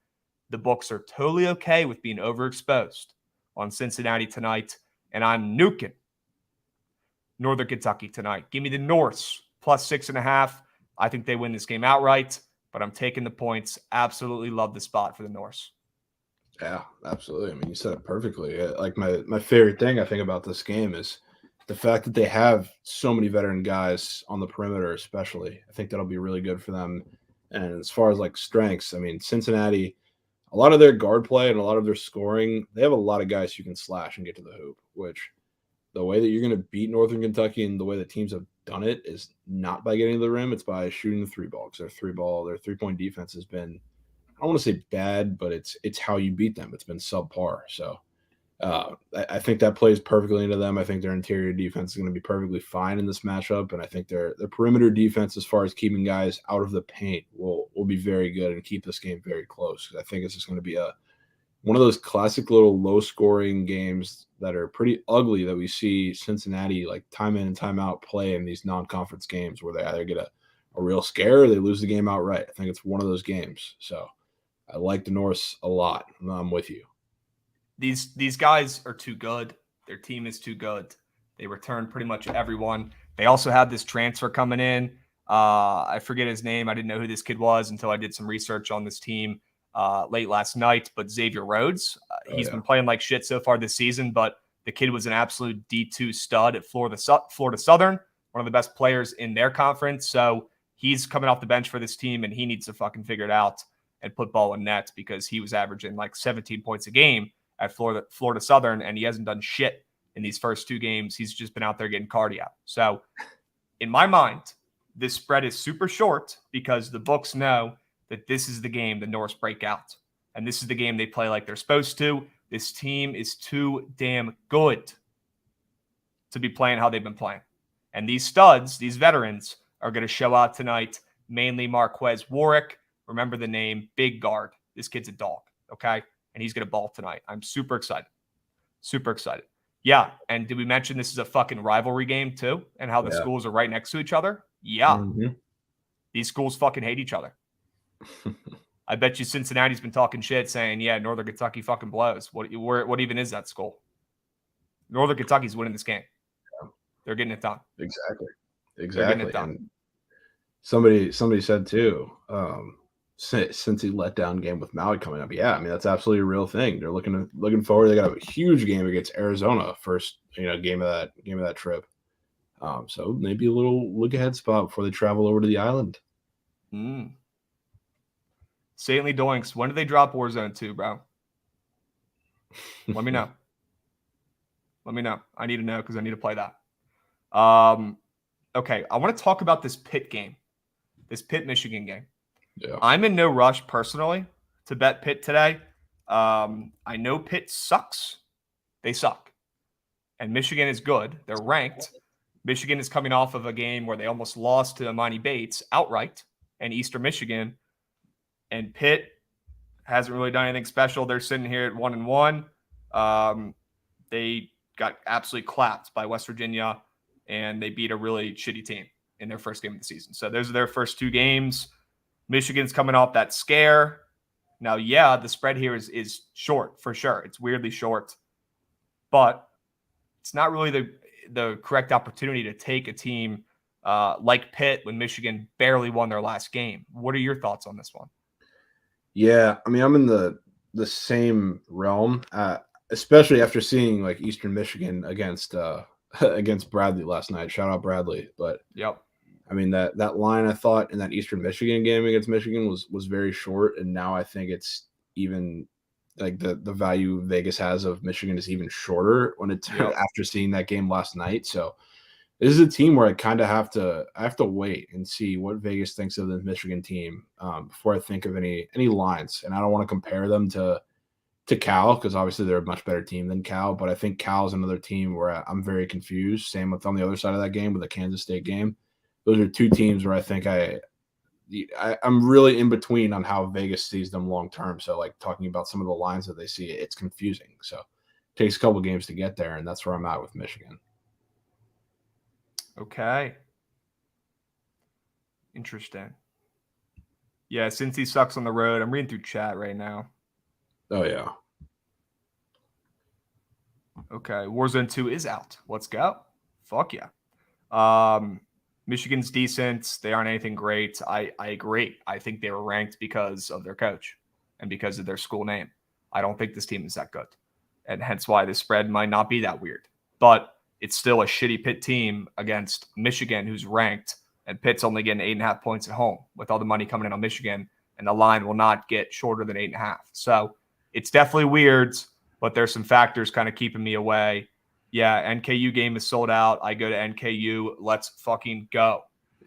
The books are totally okay with being overexposed on Cincinnati tonight. And I'm nuking Northern Kentucky tonight. Give me the Norse +6.5. I think they win this game outright, but I'm taking the points. Absolutely love the spot for the Norse. Yeah, absolutely. I mean, you said it perfectly. Like my favorite thing I think about this game is the fact that they have so many veteran guys on the perimeter, especially. I think that'll be really good for them. And as far as like strengths, I mean, Cincinnati, a lot of their guard play and a lot of their scoring, they have a lot of guys who can slash and get to the hoop, which the way that you're going to beat Northern Kentucky and the way that teams have done it is not by getting to the rim, it's by shooting the three ball. Because their 3-point defense has been, I don't want to say bad, but it's how you beat them. It's been subpar. So I think that plays perfectly into them. I think their interior defense is going to be perfectly fine in this matchup, and I think their perimeter defense, as far as keeping guys out of the paint, will be very good and keep this game very close. I think it's just going to be a one of those classic little low scoring games that are pretty ugly that we see Cincinnati like time in and time out play in these non conference games where they either get a real scare or they lose the game outright. I think it's one of those games. So I like the Norse a lot. I'm with you. These guys are too good. Their team is too good. They return pretty much everyone. They also have this transfer coming in. I forget his name. I didn't know who this kid was until I did some research on this team late last night. But Xavier Rhodes, he's been playing like shit so far this season, but the kid was an absolute D2 stud at Florida Southern, one of the best players in their conference. So he's coming off the bench for this team, and he needs to fucking figure it out and put ball in net because he was averaging like 17 points a game at Florida Southern, and he hasn't done shit in these first two games. He's just been out there getting cardio. So in my mind, this spread is super short because the books know that this is the game the Norse break out. And this is the game they play like they're supposed to. This team is too damn good to be playing how they've been playing. And these studs, these veterans, are going to show out tonight, mainly Marquez Warwick. Remember the name, big guard. This kid's a dog, okay? And he's going to ball tonight. I'm super excited. Super excited. Yeah. And did we mention this is a fucking rivalry game too? And how the schools are right next to each other? Yeah. Mm-hmm. These schools fucking hate each other. I bet you Cincinnati's been talking shit saying, yeah, Northern Kentucky fucking blows. What even is that school? Northern Kentucky's winning this game. They're getting it done. Exactly. They're getting it done. And somebody said too, since he let down game with Maui coming up. Yeah, I mean that's absolutely a real thing. They're looking forward. They got a huge game against Arizona, first game of that trip. So maybe a little look ahead spot before they travel over to the island. Saintly Doinks, when do they drop Warzone 2, bro? Let me know. Let me know. I need to know because I need to play that. Okay, I want to talk about this Pitt game, this Pitt-Michigan game. Yeah. I'm in no rush personally to bet Pitt today. I know Pitt sucks. They suck. And Michigan is good. They're ranked. Michigan is coming off of a game where they almost lost to Imani Bates outright and Eastern Michigan. And Pitt hasn't really done anything special. They're sitting here at 1-1. They got absolutely clapped by West Virginia, and they beat a really shitty team in their first game of the season. So those are their first two games. Michigan's coming off that scare. Now, yeah, the spread here is short for sure. It's weirdly short, but it's not really the correct opportunity to take a team like Pitt when Michigan barely won their last game. What are your thoughts on this one? Yeah, I mean, I'm in the same realm, especially after seeing like Eastern Michigan against against Bradley last night. Shout out Bradley, but yep. I mean that line I thought in that Eastern Michigan game against Michigan was very short, and now I think it's even like the value Vegas has of Michigan is even shorter when it's after seeing that game last night. So this is a team where I have to wait and see what Vegas thinks of the Michigan team before I think of any lines. And I don't want to compare them to Cal because obviously they're a much better team than Cal. But I think Cal's another team where I'm very confused. Same with on the other side of that game with the Kansas State game. Those are two teams where I think I'm really in between on how Vegas sees them long term. So like talking about some of the lines that they see, it's confusing. So it takes a couple games to get there, and that's where I'm at with Michigan. Okay. Interesting. Yeah, since he sucks on the road, I'm reading through chat right now. Oh, yeah. Okay, Warzone 2 is out. Let's go. Fuck yeah. Michigan's decent. They aren't anything great. I agree. I think they were ranked because of their coach and because of their school name. I don't think this team is that good. And hence why the spread might not be that weird. But it's still a shitty Pitt team against Michigan, who's ranked, and Pitt's only getting 8.5 points at home with all the money coming in on Michigan, and the line will not get shorter than 8.5. So it's definitely weird, but there's some factors kind of keeping me away. Yeah, NKU game is sold out. I go to NKU. Let's fucking go.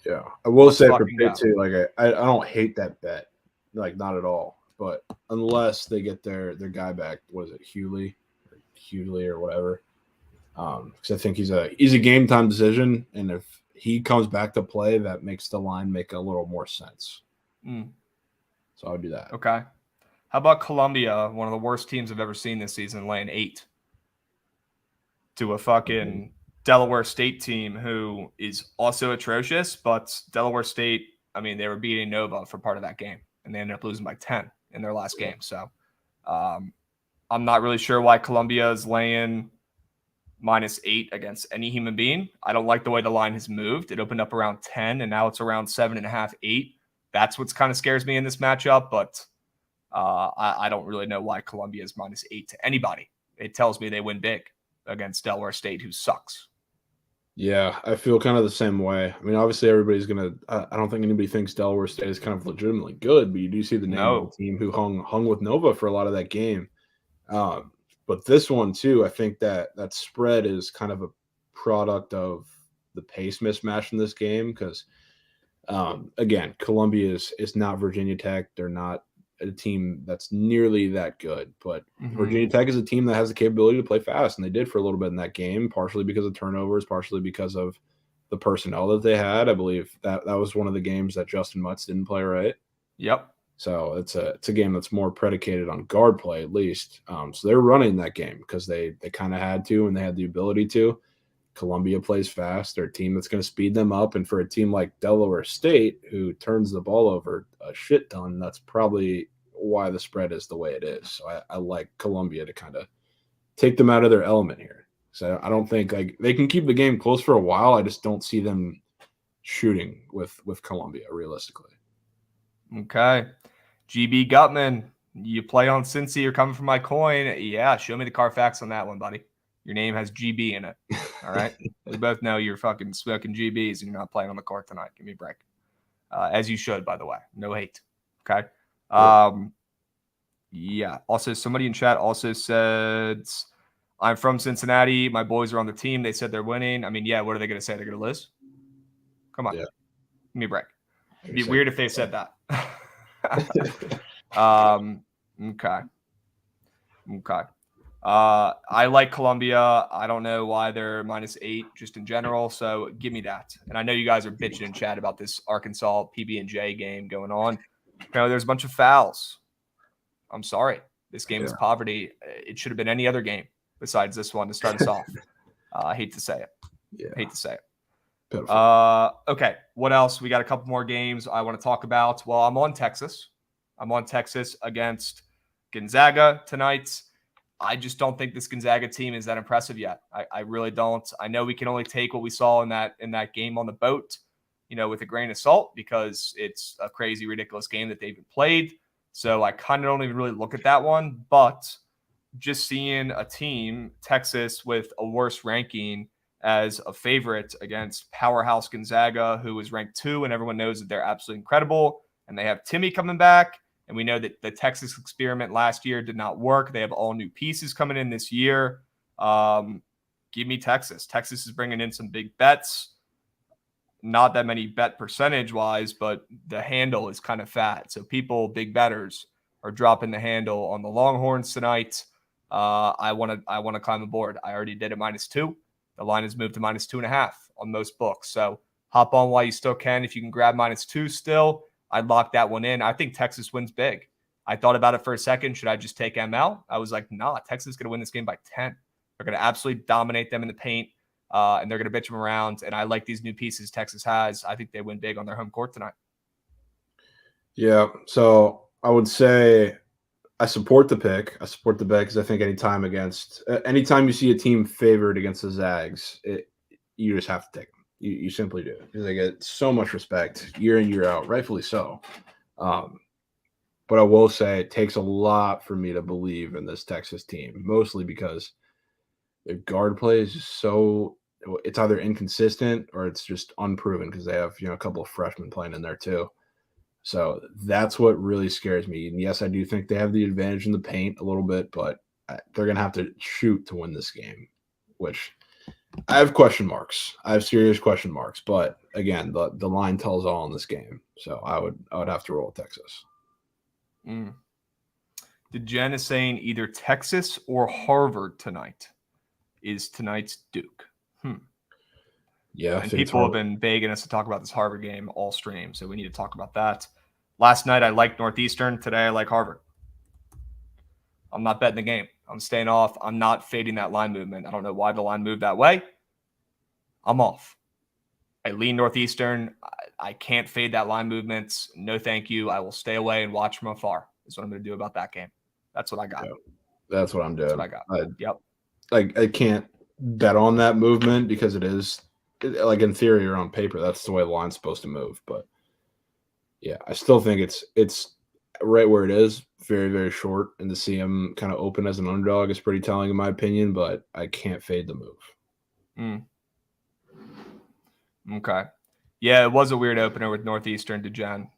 Yeah, I will Let's say for fucking Pitt go. too, like I don't hate that bet, like not at all. But unless they get their guy back, what is it, Hughley or whatever? Because I think he's a game time decision, and if he comes back to play, that makes the line make a little more sense. So I would do that. Okay. How about Columbia, one of the worst teams I've ever seen this season, laying 8 to a fucking Delaware State team who is also atrocious, but Delaware State, I mean, they were beating Nova for part of that game, and they ended up losing by 10 in their last game. So I'm not really sure why Columbia is laying -8 against any human being. I don't like the way the line has moved. It opened up around 10, and now it's around 7.5, 8. That's what's kind of scares me in this matchup, but I don't really know why Columbia is -8 to anybody. It tells me they win big against Delaware State, who sucks. Yeah, I feel kind of the same way. I mean, obviously, everybody's gonna. I don't think anybody thinks Delaware State is kind of legitimately good, but you do see the name of the team who hung with Nova for a lot of that game. But this one too, I think that spread is kind of a product of the pace mismatch in this game because, again, Columbia is not Virginia Tech. They're not a team that's nearly that good, but Virginia Tech is a team that has the capability to play fast, and they did for a little bit in that game, partially because of turnovers, partially because of the personnel that they had. I believe that was one of the games that Justin Mutz didn't play right. Yep. So it's a game that's more predicated on guard play, at least. So they're running that game because they kind of had to, and they had the ability to. Columbia plays fast. They're a team that's going to speed them up. And for a team like Delaware State, who turns the ball over a shit ton, that's probably why the spread is the way it is. So I like Columbia to kind of take them out of their element here. So I don't think like they can keep the game close for a while. I just don't see them shooting with Columbia realistically. Okay. GB Gutman, you play on Cincy, you're coming for my coin. Yeah, show me the Carfax on that one, buddy. Your name has GB in it. All right. We both know you're fucking smoking GBs and you're not playing on the court tonight. Give me a break. As you should, by the way. No hate. Okay. Yeah. Also, somebody in chat also said, I'm from Cincinnati. My boys are on the team. They said they're winning. I mean, yeah, what are they going to say? They're going to lose? Come on. Yeah. Give me a break. It'd be weird if they said that. Okay. I like Columbia. I don't know why they're -8 just in general. So give me that. And I know you guys are bitching in chat about this Arkansas PB&J game going on. There's a bunch of fouls. I'm sorry. This game is poverty. It should have been any other game besides this one to start us off. I hate to say it. Yeah. Hate to say it. Pitiful. Okay. What else? We got a couple more games I want to talk about. Well, I'm on Texas. I'm on Texas against Gonzaga tonight. I just don't think this Gonzaga team is that impressive yet. I really don't. I know we can only take what we saw in that game on the boat, with a grain of salt because it's a crazy, ridiculous game that they've played. So I kind of don't even really look at that one. But just seeing a team, Texas, with a worse ranking as a favorite against powerhouse Gonzaga, who is ranked 2, and everyone knows that they're absolutely incredible. And they have Timmy coming back. And we know that the Texas experiment last year did not work. They have all new pieces coming in this year. Give me Texas. Texas is bringing in some big bets. Not that many bet percentage-wise, but the handle is kind of fat. So people, big bettors, are dropping the handle on the Longhorns tonight. I want to climb aboard. I already did it -2. The line has moved to -2.5 on most books. So hop on while you still can. If you can grab -2 still, I'd lock that one in. I think Texas wins big. I thought about it for a second. Should I just take ML? I was like, nah, Texas is going to win this game by 10. They're going to absolutely dominate them in the paint, and they're going to bitch them around. And I like these new pieces Texas has. I think they win big on their home court tonight. Yeah, so I would say I support the pick. I support the bet because I think anytime you see a team favored against the Zags, you just have to take them. You simply do because they get so much respect year in, year out, rightfully so. But I will say it takes a lot for me to believe in this Texas team, mostly because their guard play is just so it's either inconsistent or it's just unproven because they have a couple of freshmen playing in there too. So that's what really scares me. And yes, I do think they have the advantage in the paint a little bit, but they're going to have to shoot to win this game, which I have question marks. I have serious question marks. But again, the line tells all in this game, so I would have to roll with Texas. Jen is saying either Texas or Harvard tonight is tonight's Duke. Yeah, and people have been begging us to talk about this Harvard game all stream, so we need to talk about that. Last night I liked Northeastern. Today I like Harvard. I'm not betting the game. I'm staying off. I'm not fading that line movement. I don't know why the line moved that way. I'm off. I lean Northeastern. I can't fade that line movement. No, thank you. I will stay away and watch from afar. Is what I'm going to do about that game. That's what I got. Yeah, that's what I'm doing. That's what I got. Yep. I can't bet on that movement because it is like in theory or on paper, that's the way the line's supposed to move. But yeah, I still think it's right where it is, very, very short. And to see him kind of open as an underdog is pretty telling in my opinion, but I can't fade the move. Okay. Yeah, it was a weird opener with Northeastern to Jen.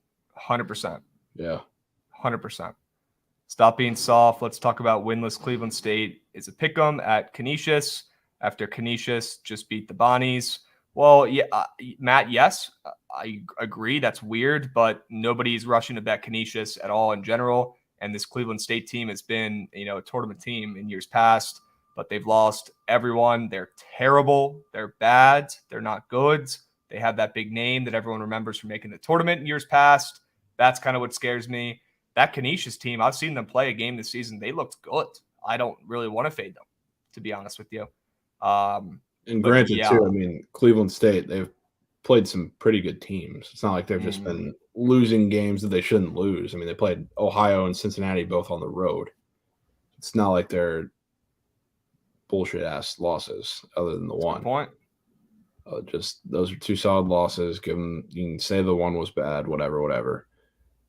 100%. Yeah. 100%. Stop being soft. Let's talk about winless Cleveland State. It's a pick 'em at Canisius after Canisius just beat the Bonnies. Well, yeah, Matt, yes, I agree. That's weird, but nobody's rushing to bet Canisius at all in general. And this Cleveland State team has been, a tournament team in years past, but they've lost everyone. They're terrible. They're bad. They're not good. They have that big name that everyone remembers from making the tournament in years past. That's kind of what scares me. That Canisius team, I've seen them play a game this season. They looked good. I don't really want to fade them, to be honest with you. And granted, too, I mean, Cleveland State, they've played some pretty good teams. It's not like they've just been losing games that they shouldn't lose. I mean, they played Ohio and Cincinnati both on the road. It's not like they're bullshit-ass losses other than the one. Good point. Just those are two solid losses. You can say the one was bad, whatever.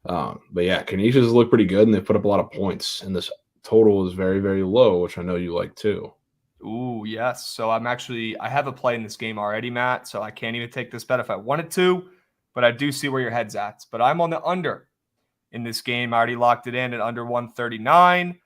But yeah, Canisius look pretty good, and they put up a lot of points. And this total is very, very low, which I know you like too. Ooh, yes. So I have a play in this game already, Matt. So I can't even take this bet if I wanted to, but I do see where your head's at. But I'm on the under in this game. I already locked it in at under 139.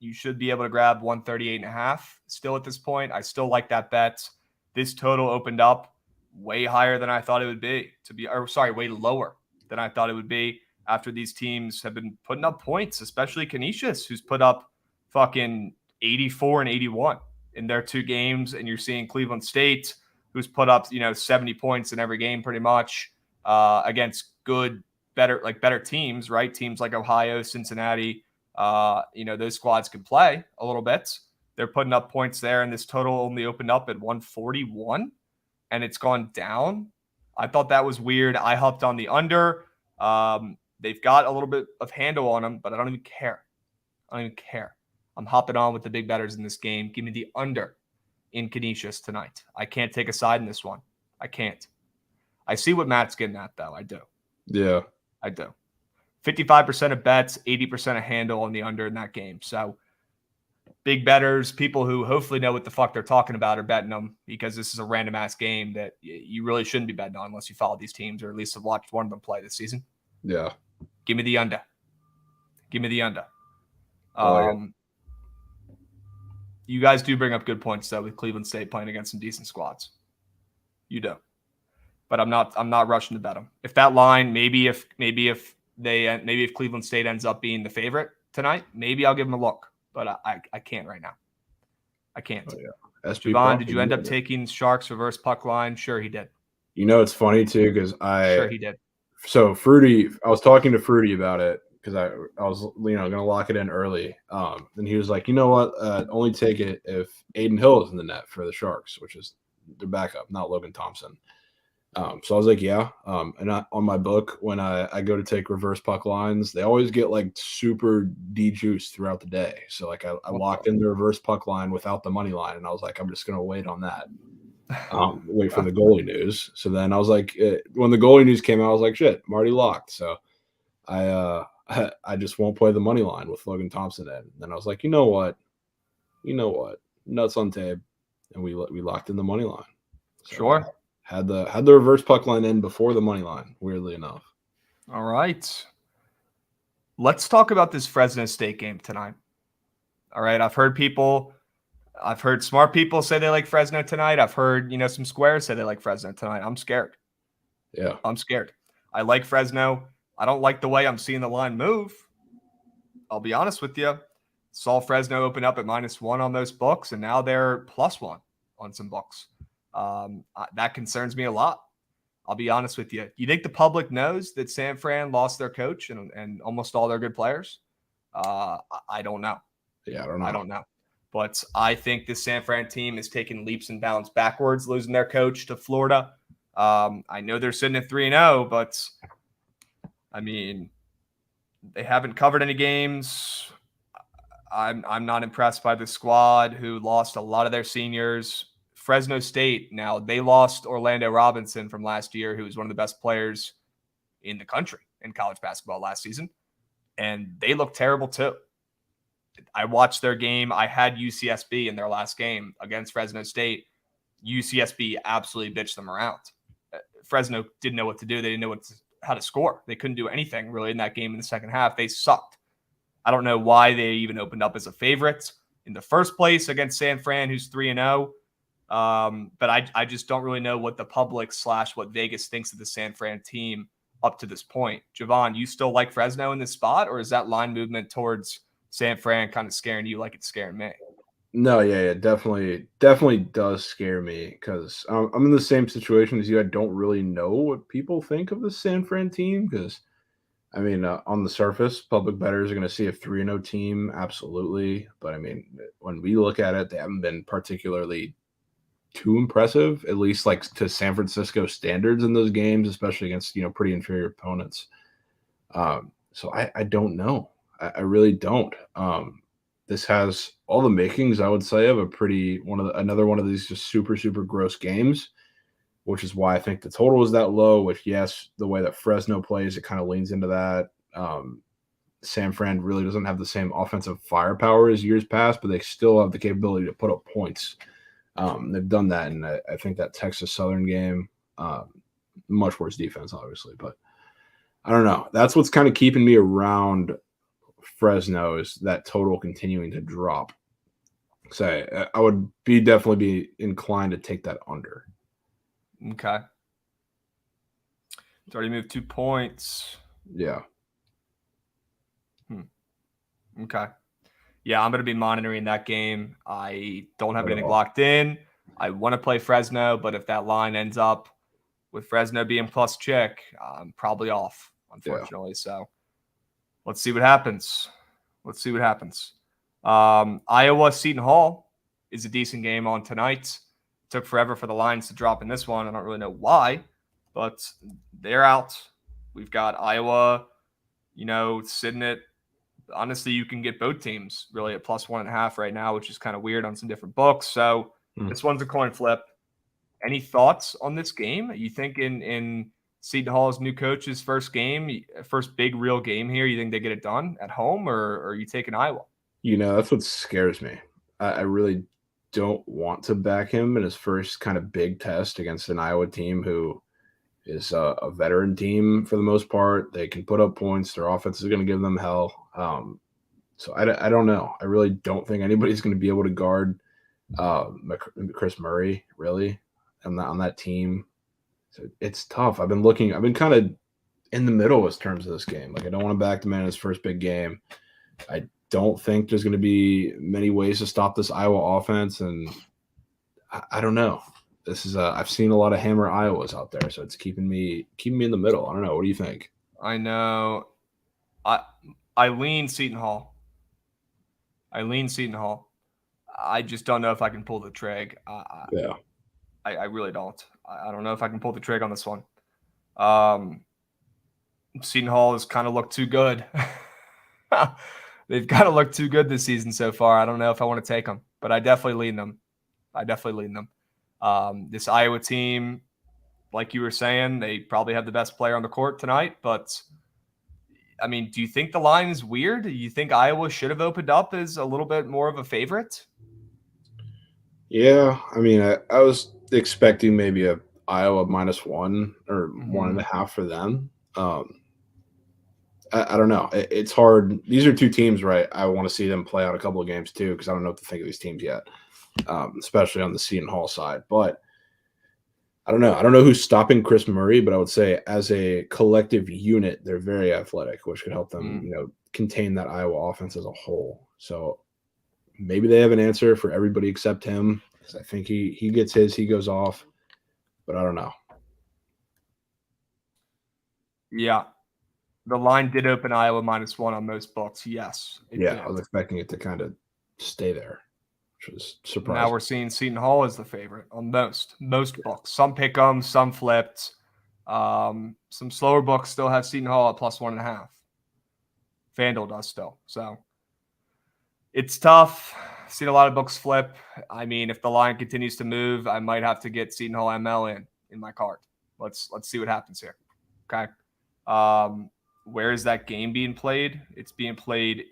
You should be able to grab 138.5 still at this point. I still like that bet. This total opened up way higher than I thought it would be, way lower than I thought it would be after these teams have been putting up points, especially Canisius, who's put up fucking 84 and 81 in their two games. And you're seeing Cleveland State, who's put up, 70 points in every game pretty much against better teams, right? Teams like Ohio, Cincinnati, those squads can play a little bit. They're putting up points there, and this total only opened up at 141, and it's gone down. I thought that was weird. I hopped on the under. They've got a little bit of handle on them, but I don't even care. I'm hopping on with the big bettors in this game. Give me the under in Canisius tonight. I can't take a side in this one. I can't. I see what Matt's getting at, though. I do. Yeah. I do. 55% of bets, 80% of handle on the under in that game. So big bettors, people who hopefully know what the fuck they're talking about are betting them, because this is a random ass game that you really shouldn't be betting on unless you follow these teams or at least have watched one of them play this season. Yeah. Give me the under. You guys do bring up good points though with Cleveland State playing against some decent squads. You do. But I'm not rushing to bet them. If that line, maybe if Cleveland State ends up being the favorite tonight, maybe I'll give them a look. But I can't right now. I can't. Oh, yeah. Jovan, did you end up taking Sharks reverse puck line? Sure, he did. It's funny too because sure he did. So Fruity, I was talking to Fruity about it because I was going to lock it in early. And he was like, you know what? Only take it if Aiden Hill is in the net for the Sharks, which is their backup, not Logan Thompson. So I was like, yeah. And on my book, when I go to take reverse puck lines, they always get like super de-juiced throughout the day. So like I locked in the reverse puck line without the money line, and I was like, I'm just going to wait on that. Wait for the goalie news. So then I was like, when the goalie news came out, I was like, shit, I'm already locked. So I I just won't play the money line with Logan Thompson in. And then I was like, you know what? Nuts on tape, and we locked in the money line. So Sure. had the reverse puck line in before the money line. Weirdly enough. All right. Let's talk about this Fresno State game tonight. All right. I've heard smart people say they like Fresno tonight. I've heard, some squares say they like Fresno tonight. I'm scared. Yeah. I'm scared. I like Fresno. I don't like the way I'm seeing the line move. I'll be honest with you. Saw Fresno open up at -1 on those books, and now they're +1 on some books. That concerns me a lot. I'll be honest with you. You think the public knows that San Fran lost their coach and almost all their good players? I don't know. Yeah, I don't know. But I think this San Fran team is taking leaps and bounds backwards, losing their coach to Florida. I know they're sitting at 3-0, but I mean, they haven't covered any games. I'm not impressed by the squad who lost a lot of their seniors. Fresno State, now they lost Orlando Robinson from last year, who was one of the best players in the country in college basketball last season. And they look terrible too. I watched their game. I had UCSB in their last game against Fresno State. UCSB absolutely bitched them around. Fresno didn't know what to do. They didn't know how to score. They couldn't do anything really in that game in the second half. They sucked. I don't know why they even opened up as a favorite in the first place against San Fran, who's 3-0. But I just don't really know what the public / what Vegas thinks of the San Fran team up to this point. Jovan, you still like Fresno in this spot, or is that line movement towards San Fran kind of scaring you like it's scaring me? No, yeah, definitely does scare me because I'm in the same situation as you. I don't really know what people think of the San Fran team because, I mean, on the surface, public bettors are going to see a 3-0 team, absolutely. But I mean, when we look at it, they haven't been particularly too impressive, at least like to San Francisco standards in those games, especially against pretty inferior opponents. So I don't know. I really don't. This has all the makings, I would say, of another one of these just super gross games, which is why I think the total is that low. Which, yes, the way that Fresno plays, it kind of leans into that. San Fran really doesn't have the same offensive firepower as years past, but they still have the capability to put up points. They've done that in I think that Texas Southern game. Much worse defense, obviously, but I don't know. That's what's kind of keeping me around Fresno is that total continuing to drop. So I would definitely be inclined to take that under. Okay. It's already moved 2 points. Yeah. Okay. Yeah, I'm going to be monitoring that game. I don't have anything locked in. I want to play Fresno, but if that line ends up with Fresno being plus check, I'm probably off, unfortunately. Yeah. So let's see what happens. Iowa Seton Hall is a decent game on tonight. Took forever for the lines to drop in this one. I don't really know why, but they're out. We've got Iowa, sitting at, honestly, you can get both teams really at +1.5 right now, which is kind of weird on some different books. So This one's a coin flip. Any thoughts on this game? You think in Seton Hall's new coach's first big real game here, you think they get it done at home, or are you taking Iowa? That's what scares me. I really don't want to back him in his first kind of big test against an Iowa team who is a veteran team for the most part. They can put up points. Their offense is going to give them hell. So I don't know. I really don't think anybody's going to be able to guard Chris Murray, really, on that team. So it's tough. I've been kind of in the middle in terms of this game. Like, I don't want to back the man in his first big game. I don't think there's going to be many ways to stop this Iowa offense, and I don't know. This is I've seen a lot of hammer Iowas out there, so it's keeping me in the middle. I don't know. What do you think? I know. I lean Seton Hall. I just don't know if I can pull the trig. Yeah. I really don't. I don't know if I can pull the trig on this one. Seton Hall has kind of looked too good. They've kind of looked too good this season so far. I don't know if I want to take them, but I definitely lean them. This Iowa team, like you were saying, they probably have the best player on the court tonight, but I mean, do you think the line is weird? Do you think Iowa should have opened up as a little bit more of a favorite? Yeah, I mean, I was expecting maybe a Iowa -1 or 1.5 for them. I don't know. It's hard. These are two teams, right? I want to see them play out a couple of games too because I don't know what to think of these teams yet, especially on the Seton Hall side. But I don't know. I don't know who's stopping Chris Murray, but I would say as a collective unit, they're very athletic, which could help them, contain that Iowa offense as a whole. So maybe they have an answer for everybody except him. Because I think he gets his, he goes off, but I don't know. Yeah. The line did open Iowa -1 on most books. Yes, it Yeah, did. I was expecting it to kind of stay there, which was Now surprising. we're seeing Seton Hall as the favorite on most books. Some pick them, some flipped. Some slower books still have Seton Hall at +1.5. FanDuel does still. So it's tough. Seen a lot of books flip. I mean, if the line continues to move, I might have to get Seton Hall ML in my card. Let's see what happens here. Okay. Where is that game being played? It's being played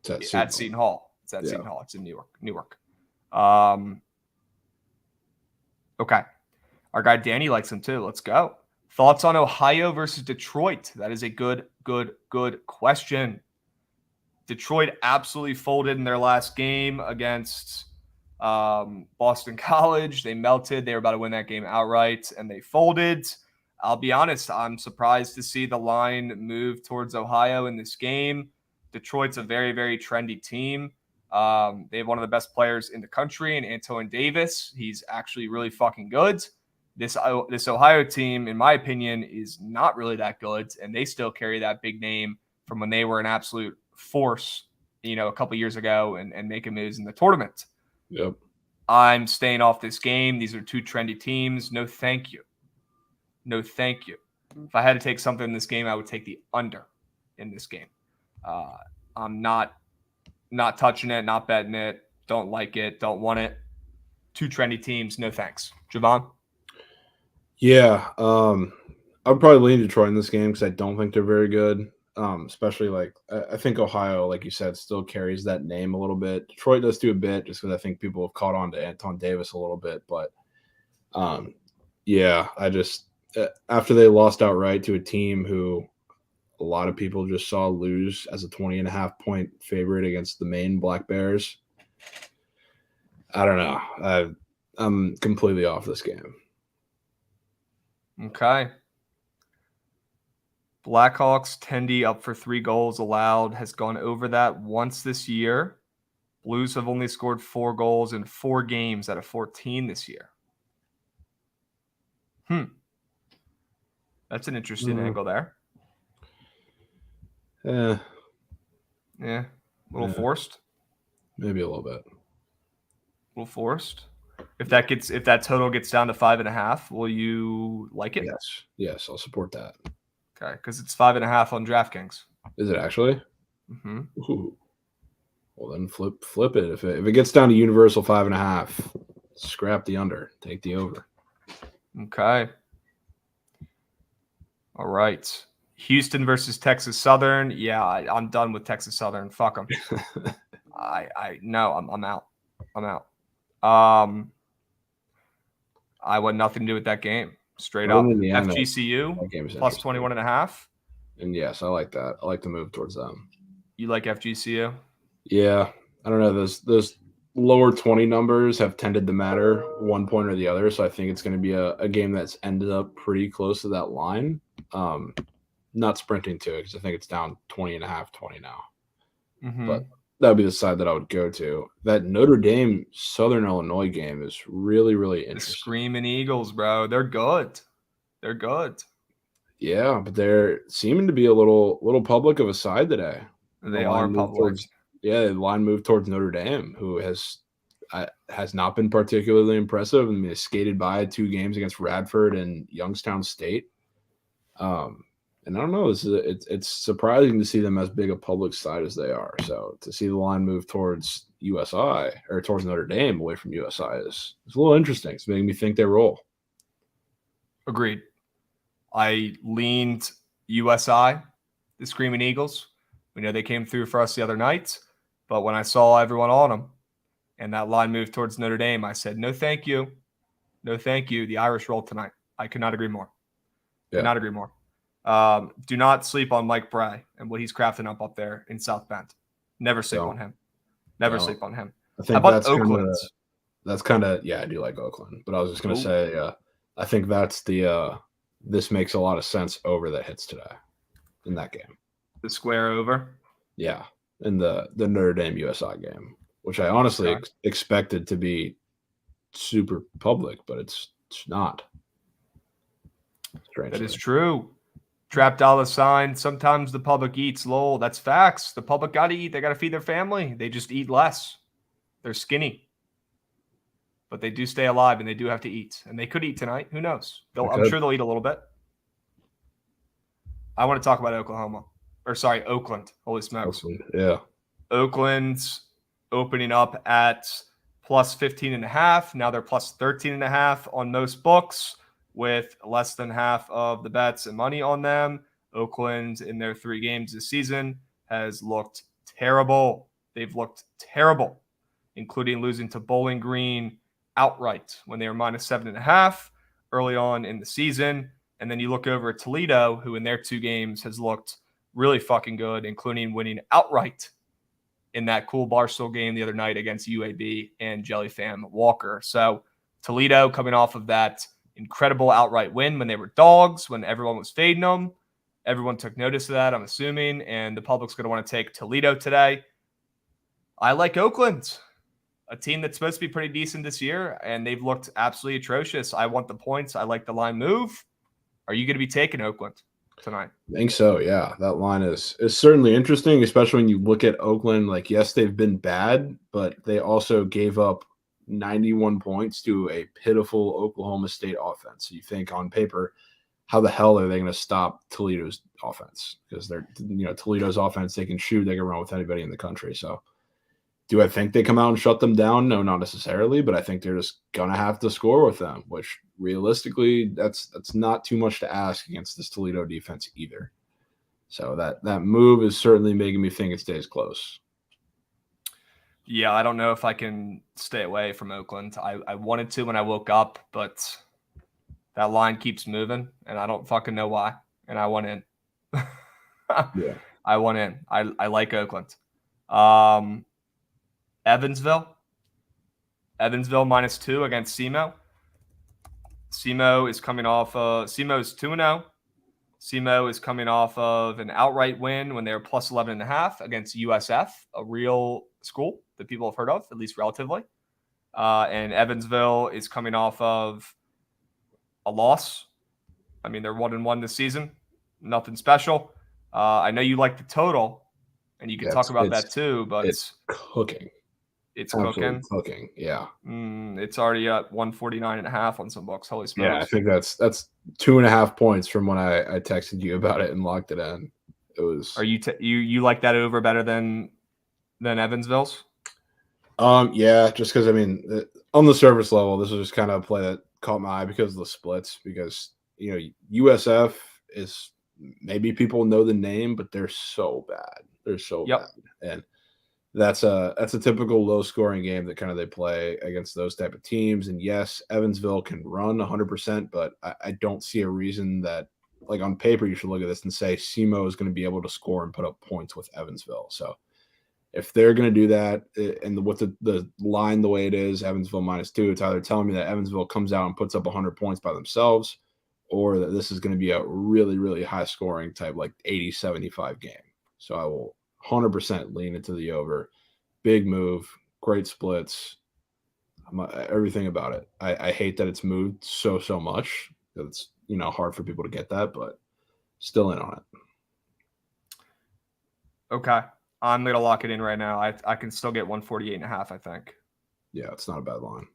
at Seton Hall. It's at Seton Hall. It's in Newark. Okay. Our guy Danny likes him too. Let's go. Thoughts on Ohio versus Detroit? That is a good question. Detroit absolutely folded in their last game against Boston College. They melted. They were about to win that game outright, and they folded. I'll be honest, I'm surprised to see the line move towards Ohio in this game. Detroit's a very, very trendy team. They have one of the best players in the country in Antoine Davis. He's actually really fucking good. This Ohio team, in my opinion, is not really that good, and they still carry that big name from when they were an absolute force, a couple years ago and making moves in the tournament. Yep. I'm staying off this game. These are two trendy teams. No, thank you. No, thank you. If I had to take something in this game, I would take the under in this game. I'm not touching it, not betting it. Don't like it. Don't want it. Two trendy teams. No thanks. Jovan? Yeah. I would probably lean Detroit in this game because I don't think they're very good. Especially I think Ohio, like you said, still carries that name a little bit. Detroit does too a bit just because I think people have caught on to Anton Davis a little bit. But yeah, I just after they lost outright to a team who a lot of people just saw lose as a 20.5 point favorite against the Maine Black Bears. I don't know. I'm completely off this game. Okay. Blackhawks, Tendy up for 3 goals allowed, has gone over that once this year. Blues have only scored 4 goals in 4 games out of 14 this year. That's an interesting angle there. Yeah. A little forced. Maybe a little bit. A little forced. If that total gets down to 5.5, will you like it? Yes, I'll support that. Okay, because it's 5.5 on DraftKings. Is it actually? Mm-hmm. Ooh. Well, then flip it. If it gets down to universal 5.5, scrap the under, take the over. Okay. All right. Houston versus Texas Southern. Yeah, I'm done with Texas Southern. Fuck them. I'm out. I'm out. I want nothing to do with that game. Straight up. FGCU plus 21.5. And yes, I like that. I like to move towards them. You like FGCU? Yeah. I don't know. Those lower 20 numbers have tended to matter one point or the other. So I think it's going to be a game that's ended up pretty close to that line. Not sprinting to it because I think it's down 20.5, 20 now. Mm-hmm. But that would be the side that I would go to. That Notre Dame Southern Illinois game is really, really interesting. The Screaming Eagles, bro. They're good. They're good. Yeah, but they're seeming to be a little public of a side today. They are public. The line moved towards Notre Dame, who has not been particularly impressive. I mean, they skated by 2 games against Radford and Youngstown State. And I don't know, it's surprising to see them as big a public side as they are. So to see the line move towards USI or towards Notre Dame away from USI is a little interesting. It's making me think they roll. Agreed. I leaned USI the Screaming Eagles. We know they came through for us the other night, but when I saw everyone on them and that line moved towards Notre Dame, I said, no, thank you. No, thank you. The Irish roll tonight. I could not agree more. Yeah. Could not agree more. Do not sleep on Mike Bray and what he's crafting up there in South Bend. Never sleep on him. Never sleep on him. I think How about Oakland? That's kind of, yeah, I do like Oakland, but I was just going to say, I think that's this makes a lot of sense over that hits today in that game. The square over? Yeah, in the Notre Dame USI game, which I honestly expected to be super public, but it's not. Strangely. That is true. Trap dollar sign. Sometimes the public eats. Lol. That's facts. The public got to eat. They got to feed their family. They just eat less. They're skinny. But they do stay alive and they do have to eat. And they could eat tonight. Who knows? I'm sure they'll eat a little bit. I want to talk about Oakland. Holy smokes. Oakland, yeah. Oakland's opening up at plus 15.5. Now they're plus 13.5 on most books, with less than half of the bets and money on them. Oakland, in their 3 games this season, has looked terrible. They've looked terrible, including losing to Bowling Green outright when they were minus 7.5 early on in the season. And then you look over at Toledo, who in their 2 games has looked really fucking good, including winning outright in that cool Barstool game the other night against UAB and Jellyfam Walker. So Toledo coming off of that incredible outright win when they were dogs, when everyone was fading them. Everyone took notice of that, I'm assuming, and the public's going to want to take Toledo today. I like Oakland, a team that's supposed to be pretty decent this year, and they've looked absolutely atrocious. I want the points. I like the line move. Are you going to be taking Oakland tonight? I think so, yeah. That line is certainly interesting, especially when you look at Oakland. Like, yes, they've been bad, but they also gave up 91 points to a pitiful Oklahoma State offense. So you think on paper, how the hell are they going to stop Toledo's offense? Because they're, Toledo's offense, they can shoot, they can run with anybody in the country. So do I think they come out and shut them down? No, not necessarily, but I think they're just going to have to score with them, which realistically, that's not too much to ask against this Toledo defense either. So that move is certainly making me think it stays close. Yeah, I don't know if I can stay away from Oakland. I wanted to when I woke up, but that line keeps moving, and I don't fucking know why. And I went in. Yeah. I went in. I like Oakland. Evansville -2 against SEMO. SEMO is coming off SEMO is 2-0. SEMO is coming off of an outright win when they were plus 11.5 against USF, a real school that people have heard of, at least relatively. And Evansville is coming off of a loss. I mean, they're 1-1 this season. Nothing special. I know you like the total, and you can talk about that too, but it's cooking. It's absolutely cooking. Yeah. It's already at 149.5 on some books. Holy smokes. Yeah, I think that's 2.5 points from when I texted you about it and locked it in. It was. Are you like that over better than Evansville's? Yeah, just because, I mean, on the surface level, this was just kind of a play that caught my eye because of the splits, because, USF is, maybe people know the name, but they're so bad. They're so bad. And that's a typical low scoring game that kind of they play against those type of teams. And yes, Evansville can run 100%, but I don't see a reason that, like, on paper, you should look at this and say SEMO is going to be able to score and put up points with Evansville. So if they're going to do that, and with the line the way it is, Evansville -2, it's either telling me that Evansville comes out and puts up 100 points by themselves, or that this is going to be a really, really high scoring type, like 80-75 game. So I will 100% lean into the over. Big move, great splits, everything about it. I hate that it's moved so much. It's hard for people to get that, but still in on it. Okay. I'm going to lock it in right now. I can still get 148.5, I think. Yeah, it's not a bad line.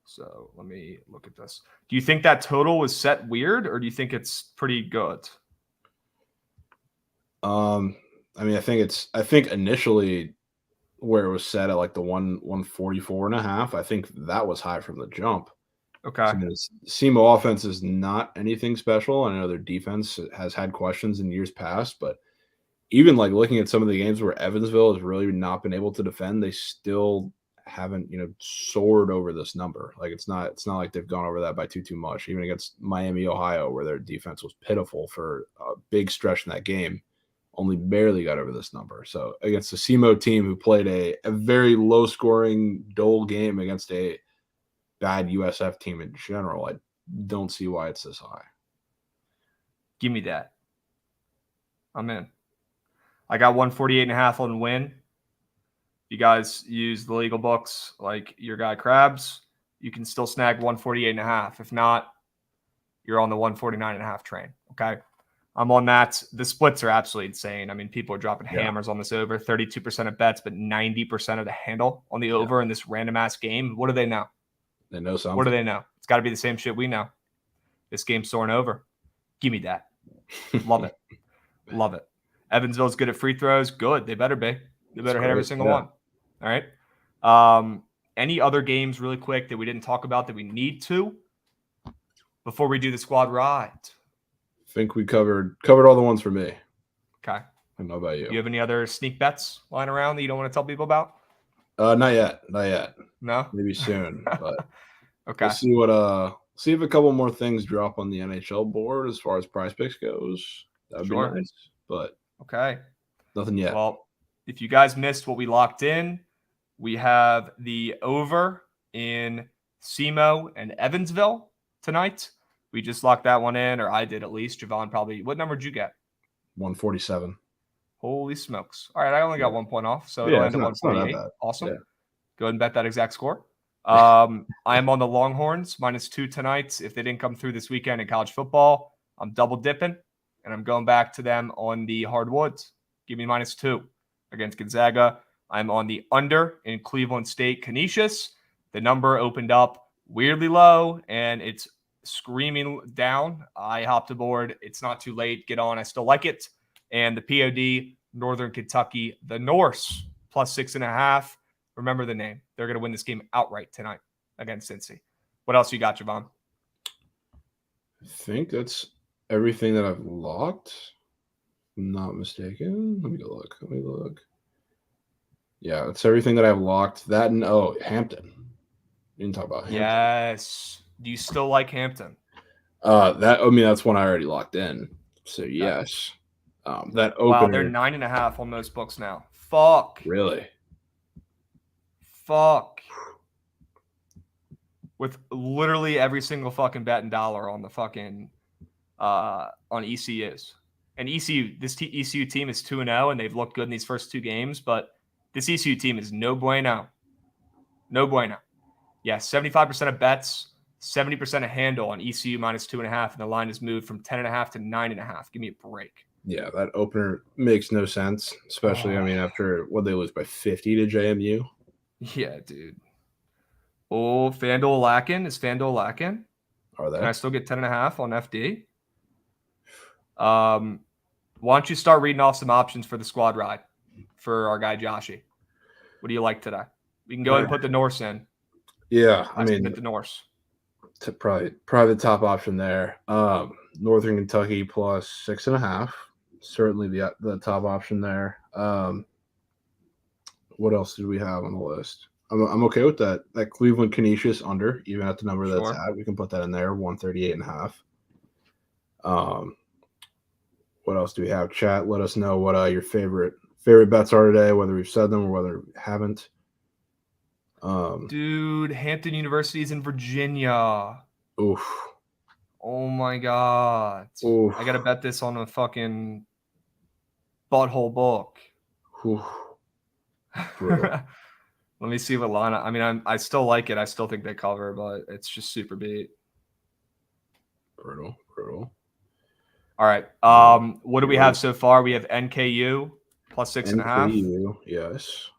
So let me look at this. Do you think that total was set weird, or do you think it's pretty good? I mean, I think initially where it was set at like the 144.5, I think that was high from the jump. Okay. So, SEMO offense is not anything special. I know their defense has had questions in years past, but even like looking at some of the games where Evansville has really not been able to defend, they still haven't, soared over this number. Like it's not like they've gone over that by too much. Even against Miami, Ohio, where their defense was pitiful for a big stretch in that game, only barely got over this number. So against the SEMO team who played a very low scoring, dull game against a bad USF team in general, I don't see why it's this high. Give me that. I'm in. I got 148.5 on win. You guys use the legal books like your guy Krabs, you can still snag 148.5. If not, you're on the 149.5 train. Okay. I'm on that. The splits are absolutely insane. I mean, people are dropping hammers on this over. 32% of bets, but 90% of the handle on the over in this random ass game. What do they know? They know something. What do they know? It's got to be the same shit we know. This game's soaring over. Give me that. Love it. Love it. Evansville's good at free throws. Good. They better be. They better hit every single one. All right. Any other games really quick that we didn't talk about that we need to before we do the squad ride? I think we covered all the ones for me. Okay. I don't know about you. Do you have any other sneak bets lying around that you don't want to tell people about? Not yet. No? Maybe soon. But okay. We'll see see if a couple more things drop on the NHL board as far as prize picks goes. That would be nice. But okay. Nothing yet. Well, if you guys missed what we locked in, we have the over in SEMO and Evansville tonight. We just locked that one in, or I did at least. Jovan probably. What number did you get? 147. Holy smokes. All right, I only got 1 point off, so it'll end at 148. Awesome. Yeah. Go ahead and bet that exact score. I am on the Longhorns, -2 tonight. If they didn't come through this weekend in college football, I'm double dipping, and I'm going back to them on the hardwoods. Give me -2 against Gonzaga. I'm on the under in Cleveland State Canisius. The number opened up weirdly low, and it's screaming down. I hopped aboard. It's not too late. Get on. I still like it. And the POD, Northern Kentucky, the Norse, +6.5. Remember the name. They're going to win this game outright tonight against Cincy. What else you got, Jovan? I think that's everything that I've locked. If I'm not mistaken. Let me look. Yeah, that's everything that I've locked. That and Hampton. We didn't talk about Hampton. Yes. Do you still like Hampton? That's one I already locked in. So okay. Yes. That opener. Wow, they're 9.5 on most books now. Fuck. Really? Fuck. With literally every single fucking bet and dollar on the fucking on ECUs. And ECU team is 2-0, and they've looked good in these first 2 games, but this ECU team is no bueno. No bueno. Yeah, 75% of bets, 70% of handle on ECU -2.5, and the line has moved from 10.5 to 9.5. Give me a break. Yeah, that opener makes no sense, especially, after what they lose by 50 to JMU. Yeah, dude. Oh, FanDuel lacking. Is FanDuel lacking? Are they? Can I still get 10.5 on FD? Why don't you start reading off some options for the squad ride for our guy Joshy? What do you like today? We can go ahead and put the Norse in. Yeah, hit the Norse. Probably the top option there. Northern Kentucky +6.5. Certainly the top option there. What else did we have on the list? I'm okay with that. That Cleveland Canisius under, even at the number that's at. We can put that in there, 138.5. What else do we have? Chat, let us know what your favorite bets are today, whether we've said them or whether we haven't. Dude, Hampton University is in Virginia. Oof. Oh my God. Oof. I gotta bet this on a fucking butthole book. Let me see what line. I still like it. I still think they cover, but it's just super beat. Brutal. All right. What do we have so far? We have NKU +6.5. NKU, yes.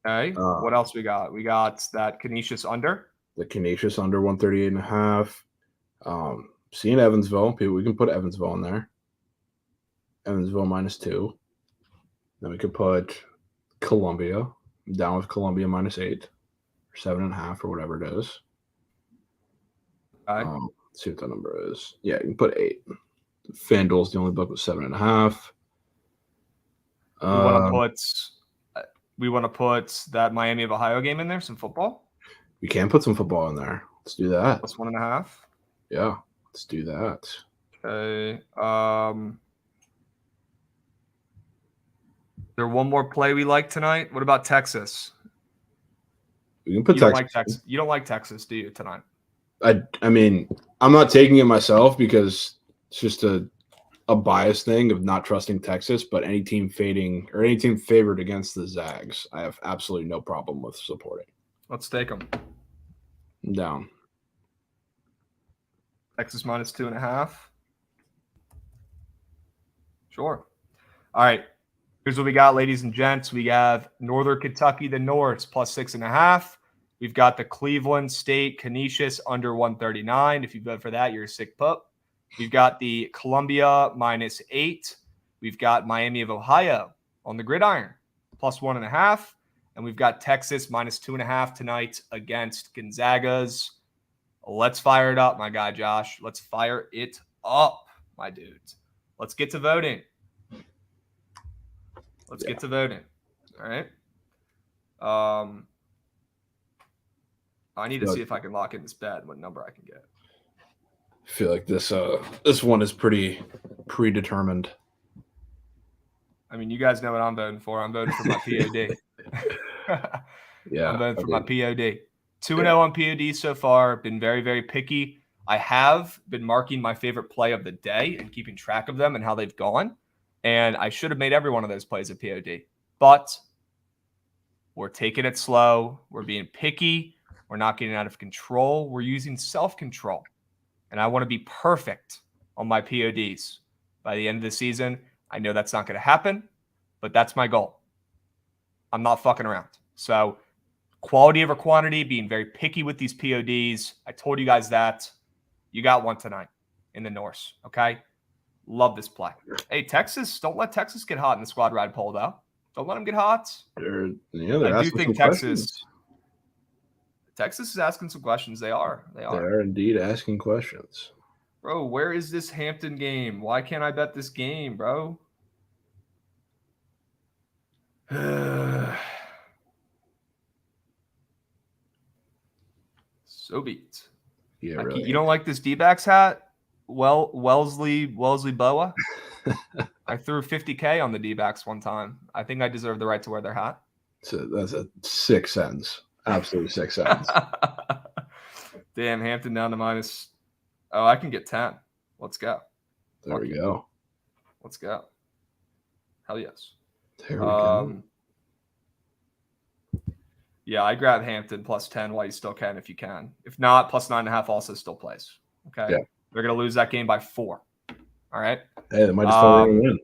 Okay. What else we got? We got that Canisius under. The Canisius under 138.5. Seeing Evansville. We can put Evansville in there. Evansville -2. Then we could put Columbia. I'm down with Columbia -8 or 7.5 or whatever it is. Okay. Let's see what the number is. Yeah, you can put 8. FanDuel's the only book with 7.5. We want to put that Miami of Ohio game in there. Some football. We can put some football in there. Let's do that. Plus 1.5. Yeah, let's do that. Okay. There one more play we like tonight. What about Texas? We can put Texas. You don't like Texas, do you, tonight? I mean, I'm not taking it myself because it's just a bias thing of not trusting Texas, but any team favored against the Zags, I have absolutely no problem with supporting. Let's take them. I'm down. Texas minus 2.5. Sure. All right. Here's what we got, ladies and gents. We have Northern Kentucky, the Norse, plus 6.5. We've got the Cleveland State Canisius under 139. If you vote for that, you're a sick pup. We've got the Columbia minus 8. We've got Miami of Ohio on the gridiron, plus 1.5. And we've got Texas minus 2.5 tonight against Gonzaga's. Let's fire it up, my guy Josh. Let's fire it up, my dudes. Let's get to voting. Get to voting. All right. I need to see if I can lock in this bet, what number I can get. I feel like this one is pretty predetermined. I mean, you guys know what I'm voting for. I'm voting for my POD. Yeah. I'm voting for my POD. 2-0 on POD so far. Been very, very picky. I have been marking my favorite play of the day and keeping track of them and how they've gone. And I should have made every one of those plays a POD. But we're taking it slow. We're being picky. We're not getting out of control. We're using self-control. And I want to be perfect on my PODs by the end of the season. I know that's not going to happen, but that's my goal. I'm not fucking around. So quality over quantity, being very picky with these PODs. I told you guys that. You got one tonight in the Norse, okay? Love this play. Hey, Texas, don't let Texas get hot in the squad ride poll, though. Don't let them get hot. I do think Texas is asking some questions. They are. They are indeed asking questions. Bro, where is this Hampton game? Why can't I bet this game, bro? So beat. Yeah, really. You don't like this D-backs hat? Wellesley Boa? I threw $50K on the D-backs one time. I think I deserve the right to wear their hat. So that's a 6 cents. Absolutely 6 cents. Damn, Hampton down to minus. Oh, I can get 10. Let's go. There we go. Let's go. Hell yes. There we go. Yeah, I grab Hampton plus 10 while you still can if you can. If not, plus 9.5 also still plays. Okay. Yeah. They're going to lose that game by 4. All right. Hey, they might just fall in.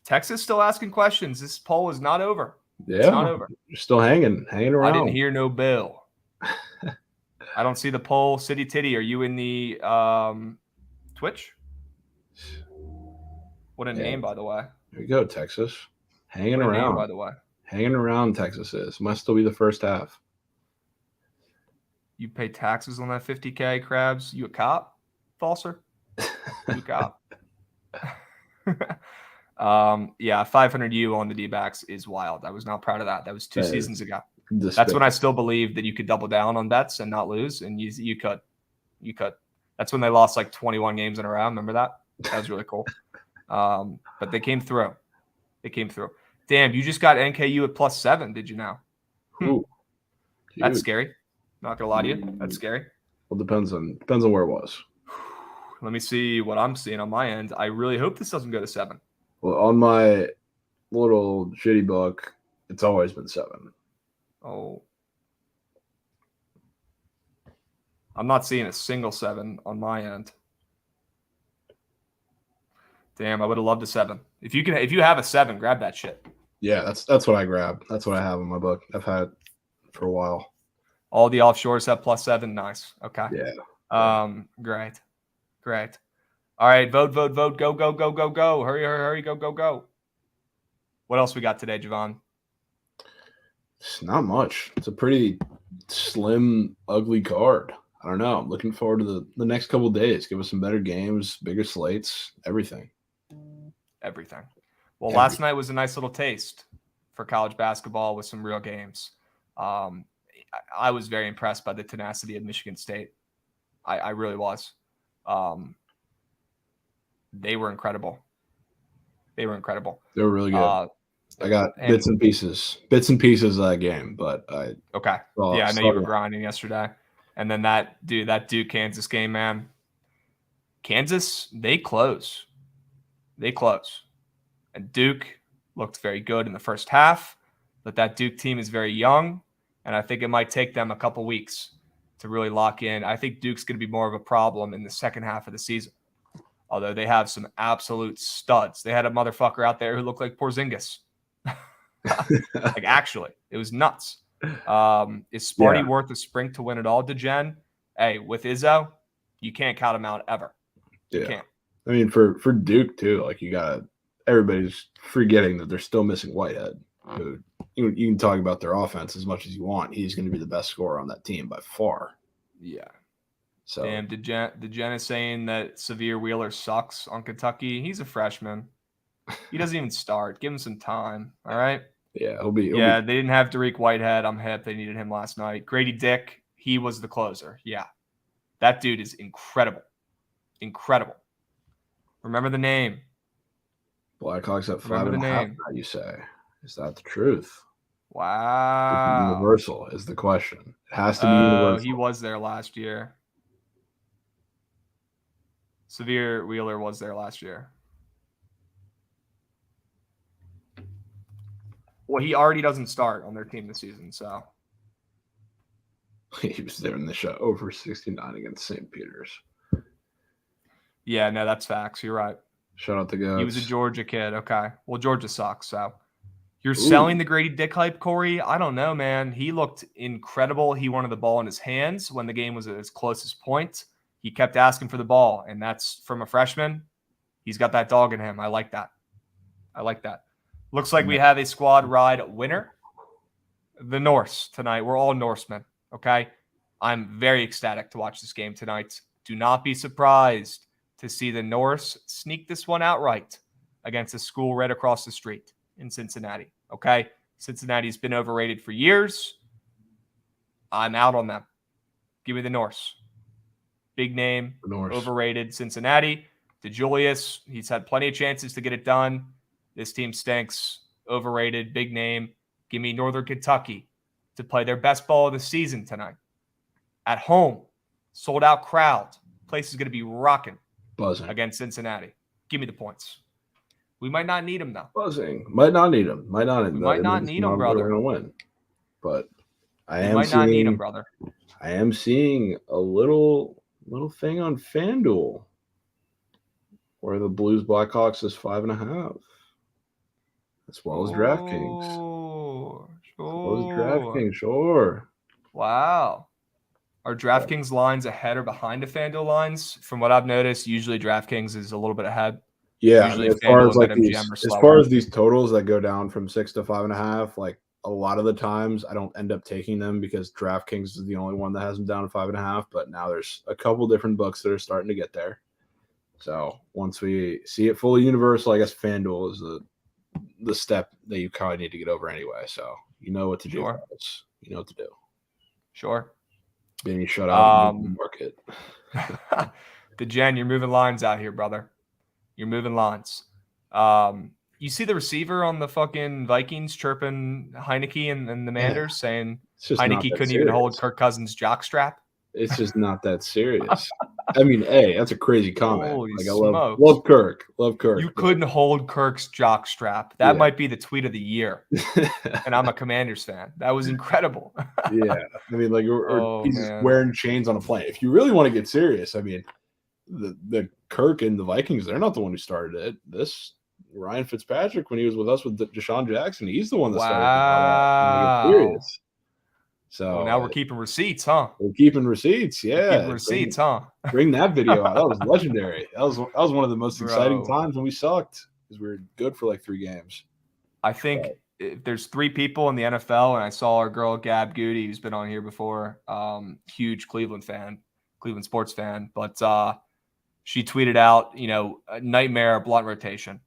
Texas still asking questions. This poll is not over. Yeah. It's not over. You're still hanging around. I didn't hear no bell. I don't see the poll. City Titty, are you in the Twitch? What a name, by the way. There you go, Texas. Hanging around. Name, by the way. Hanging around, Texas is. Must still be the first half. You pay taxes on that $50K, Krabs? You a cop, Falser? You a cop? Yeah, 500U on the D-backs is wild. I was not proud of that. That was 2 seasons ago. That's when I still believed that you could double down on bets and not lose, and you could. You could. That's when they lost like 21 games in a row. Remember that? That was really cool. But they came through. Damn, you just got NKU at plus 7, did you now? That's scary. Not gonna lie to you. That's scary. Well, depends on where it was. Let me see what I'm seeing on my end. I really hope this doesn't go to 7. Well, on my little shitty book, it's always been 7. Oh. I'm not seeing a single 7 on my end. Damn, I would have loved a 7. If you have a 7, grab that shit. Yeah, that's what I grab. That's what I have in my book. I've had it for a while. All the offshores have plus 7. Nice. Okay. Yeah. Great. All right, vote. Go. Hurry, go. What else we got today, Jovan? It's not much. It's a pretty slim, ugly card. I don't know. I'm looking forward to the next couple of days. Give us some better games, bigger slates, everything. Well, last night was a nice little taste for college basketball with some real games. I was very impressed by the tenacity of Michigan State. I really was. They were incredible. They were really good. I got bits and pieces of that game, but I know you were grinding yesterday. And then that Duke Kansas game, man. Kansas, they close. And Duke looked very good in the first half, but that Duke team is very young, and I think it might take them a couple weeks to really lock in. I think Duke's going to be more of a problem in the second half of the season, although they have some absolute studs. They had a motherfucker out there who looked like Porzingis. Like, actually, it was nuts. Is Sparty worth a sprint to win it all, DeGen? Hey, with Izzo, you can't count him out ever. You can't. I mean, for Duke, too, like, everybody's forgetting that they're still missing Whitehead. Who, you can talk about their offense as much as you want. He's going to be the best scorer on that team by far. Yeah. So, damn, DeGen is saying that Severe Wheeler sucks on Kentucky. He's a freshman. He doesn't even start. Give him some time. All right. Yeah, they didn't have Derek Whitehead. I'm hip. They needed him last night. Grady Dick, he was the closer. Yeah. That dude is incredible. Remember the name. Blackhawks at 5.5. You say, is that the truth? Wow. Universal is the question. It has to be universal. He was there last year. Severe Wheeler was there last year. Well, he already doesn't start on their team this season, so. He was there in the show over 69 against St. Peter's. Yeah, no, that's facts. You're right. Shout out to Goats. He was a Georgia kid. Okay. Well, Georgia sucks, so. You're selling the Grady Dick hype, Corey? I don't know, man. He looked incredible. He wanted the ball in his hands when the game was at its closest point. He kept asking for the ball, and that's from a freshman. He's got that dog in him. I like that. Looks like we have a squad ride winner. The Norse tonight. We're all Norsemen, okay? I'm very ecstatic to watch this game tonight. Do not be surprised to see the Norse sneak this one outright against a school right across the street in Cincinnati, okay? Cincinnati's been overrated for years. I'm out on them. Give me the Norse. Big name, overrated Cincinnati. DeJulius, he's had plenty of chances to get it done. This team stinks. Overrated, big name. Give me Northern Kentucky to play their best ball of the season tonight. At home, sold out crowd. Place is going to be rocking. Buzzing. Against Cincinnati. Give me the points. We might not need them, though. Buzzing. Might not need them. We might not need them, brother. We're going to win. But I might not need them, brother. I am seeing a little thing on FanDuel where the Blues Blackhawks is 5.5. As well as DraftKings. Sure. Wow. Are DraftKings lines ahead or behind the FanDuel lines? From what I've noticed, usually DraftKings is a little bit ahead. Yeah, usually as far as these totals that go down from 6 to 5.5, like a lot of the times I don't end up taking them because DraftKings is the only one that has them down to 5.5. But now there's a couple different books that are starting to get there. So once we see it fully universal, I guess FanDuel is the step that you kind of need to get over anyway. So you know what to do. Guys. You know what to do. Sure. Being shut out in the market. DeGen, you're moving lines out here, brother. You're moving lines. You see the receiver on the fucking Vikings chirping Heineke and the Manders saying Heineke couldn't even hold Kirk Cousins' jockstrap? It's just not that serious. I mean, hey, that's a crazy comment. Holy like, smokes. I love Kirk. You couldn't hold Kirk's jockstrap. That might be the tweet of the year. And I'm a Commanders fan. That was incredible. Yeah. I mean, like, or he's just wearing chains on a plane. If you really want to get serious, I mean, the Kirk and the Vikings, they're not the one who started it. This Ryan Fitzpatrick, when he was with us with Deshaun Jackson, he's the one that started it. Serious. So now we're keeping receipts, huh? We're keeping receipts, yeah. Bring that video out. That was legendary. That was one of the most exciting times when we sucked because we were good for like 3 games. I think if there's 3 people in the NFL, and I saw our girl Gab Goody, who's been on here before, huge Cleveland sports fan, but she tweeted out, a nightmare blunt rotation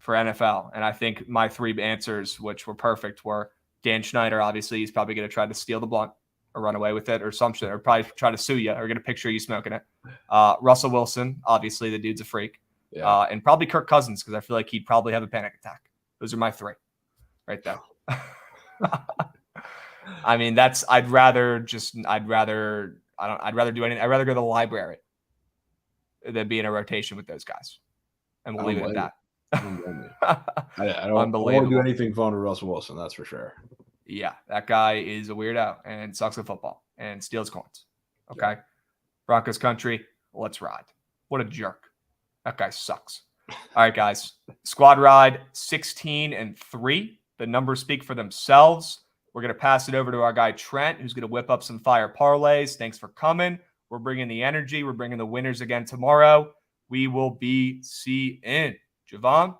for NFL. And I think my 3 answers, which were perfect, were Dan Schneider. Obviously, he's probably going to try to steal the blunt or run away with it or something, or probably try to sue you or get a picture of you smoking it. Russell Wilson, obviously, the dude's a freak. Yeah. And probably Kirk Cousins, because I feel like he'd probably have a panic attack. Those are my 3 right there. I mean, I'd rather do anything. I'd rather go to the library than be in a rotation with those guys. And we'll leave it at that. I don't want to do anything fun with Russell Wilson, that's for sure. Yeah, that guy is a weirdo and sucks at football and steals coins. Okay. Yeah. Broncos country, let's ride. What a jerk. That guy sucks. All right, guys. Squad ride 16-3. The numbers speak for themselves. We're going to pass it over to our guy Trent, who's going to whip up some fire parlays. Thanks for coming. We're bringing the energy. We're bringing the winners again tomorrow. We will be seeing Jovan.